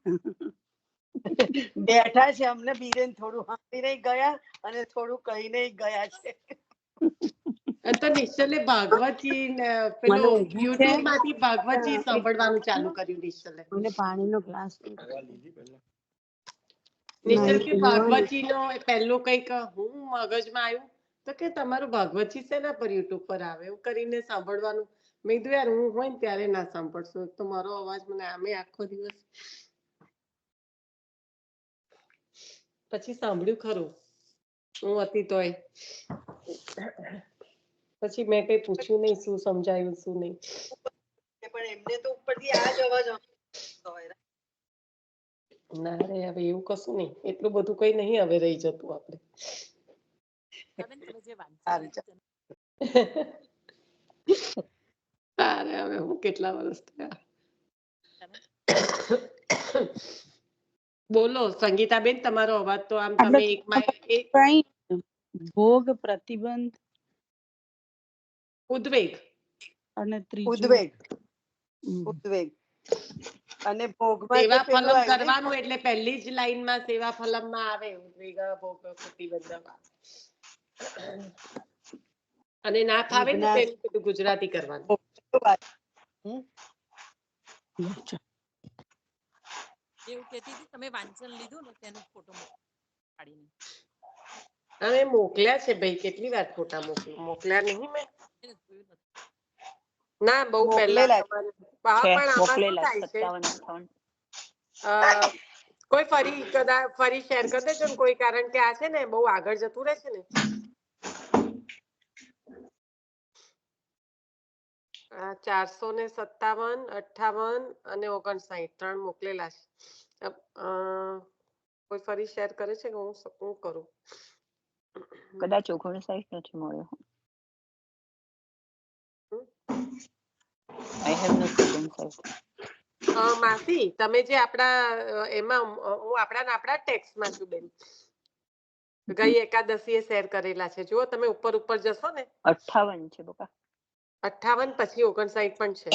બેઠા છે અમને બીરેન થોડું હાંભળી નહીં ગયા અને થોડું કહી નહીં ગયા છે. તો નિશ્ચલે ભાગવતજી ને મને પેલું ઊંઘ છે. યુટ્યુબ માંથી ભાગવતજી સાંભળવાનું ચાલુ કર્યું નિશ્ચલે. મને પાણીનો ગ્લાસ નિશ્ચલ કે ભાગવતજી નો પહેલું કઈક હું મગજમાં આવ્યું તો કે તમારું ભાગવતજી શેના પર યુટ્યુબ પર આવે એવું કરીને સાંભળવાનું. મેં કીધું યાર હું હોય ને ત્યારે ના સાંભળશો તો મારો અવાજ મને આમે આખો દિવસ. પછી સાંભળ્યું ખરું હું હતી તોય પછી મેં કઈ પૂછ્યું નહીં શું સમજાયું શું નહીં. પણ એમને તો ઉપરથી આ જ અવાજ આવતો હોય. ના રે હવે એવું કશું નહીં એટલું બધું કઈ નહીં હવે રહી જતું આપણે. તમે જે વાંચન સારું, લીધું અરે હવે હું કેટલા વર્ષ થયા. બોલો સંગીતાબેન તમારો અવાજ તો આમ તમે એક કઈ ભોગ પ્રતિબંધ ઉદ્વેગ અને ત્રીજું ઉદ્વેગ ઉદ્વેગ અને ભોગમાં તો સેવા પેલું ફલમ આવ્યું ને, કરવાનું એટલે પહેલી જ લાઈનમાં સેવા ફલમ માં આવે ઉદ્વેગ ભોગ પ્રતિબંધ. અને ના ફાવે ને જીભના તેનું બધું ગુજરાતી કરવાનું. એવું કહેતી હતી તમે વાંચન લીધું ને તેનો ફોટો પાડીને હવે મોકલ્યા છે ભાઈ કેટલી વાર ફોટા મોકલ્યા નહીં મેં. એને જોયું નથી. ના બહુ પહેલા મોકલેલા તમારે છે પણ આમાં શું મોકલેલા થાય છે 57 કોઈ ફરી કદાચ ફરી શેર કરી દેજો ને કોઈ કારણ કે આ છે ને બહુ આગળ જતું રહે છે ને. 457 58 અને 59 ત્રણ મોકલેલા છે. કોઈ ફરી શેર કરે છે કે હું કરું? કદાચ 59 નથી મળ્યો. આઈ હેવ નોટ સીન માસી તમે જે આપણા એમાં હું આપણા ટેક્સ્ટમાં છું બેન. ગઈ એકાદશીએ શેર કરેલા છે જુઓ તમે ઉપર જશો ને 58 છે બકા. 58 પછી 59 પણ છે.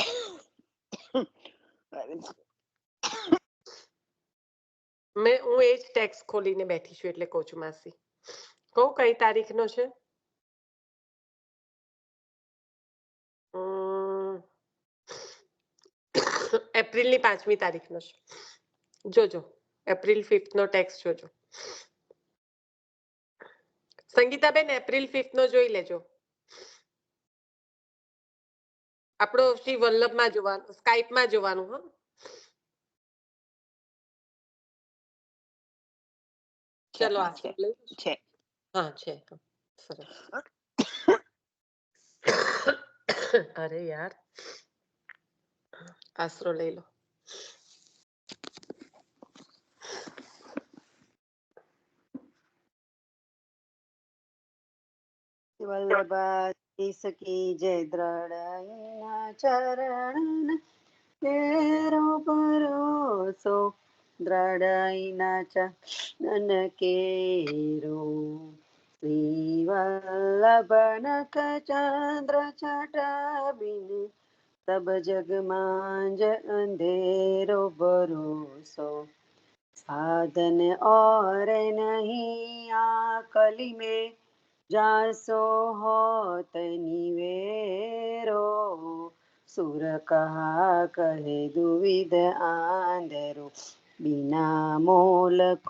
હું એ જ ટેક્સ્ટ ખોલીને બેઠી છું એટલે કહું છું માસી. કહું કઈ તારીખનો છે? એપ્રિલની 5મી તારીખનો છે. જોજો એપ્રિલ 5th નો ટેક્સ્ટ જોજો. સંગીતાબેન એપ્રિલ 5th નો જોઈ લેજો. આપણો શ્રી વલ્લભમાં જોવાનું સ્કાઇપમાં જોવાનું. હા ચલો આ છે. હા છે સરસ. અરે યાર આશરો લઈ લો. વલ્લભાધીશ કી જય. દ્રઢ ચરણ તેરો ભરોસો દ્રઢઈના ચનન કેરો શ્રી વલ્લભ નખ ચંદ્ર છટા બિન તબ જગ માંજ અંધેરો ભરોસો साधन और नहीं आकली में जासो होत निवेरो सुर कहा कहे दुविध आंधरो बिना मोल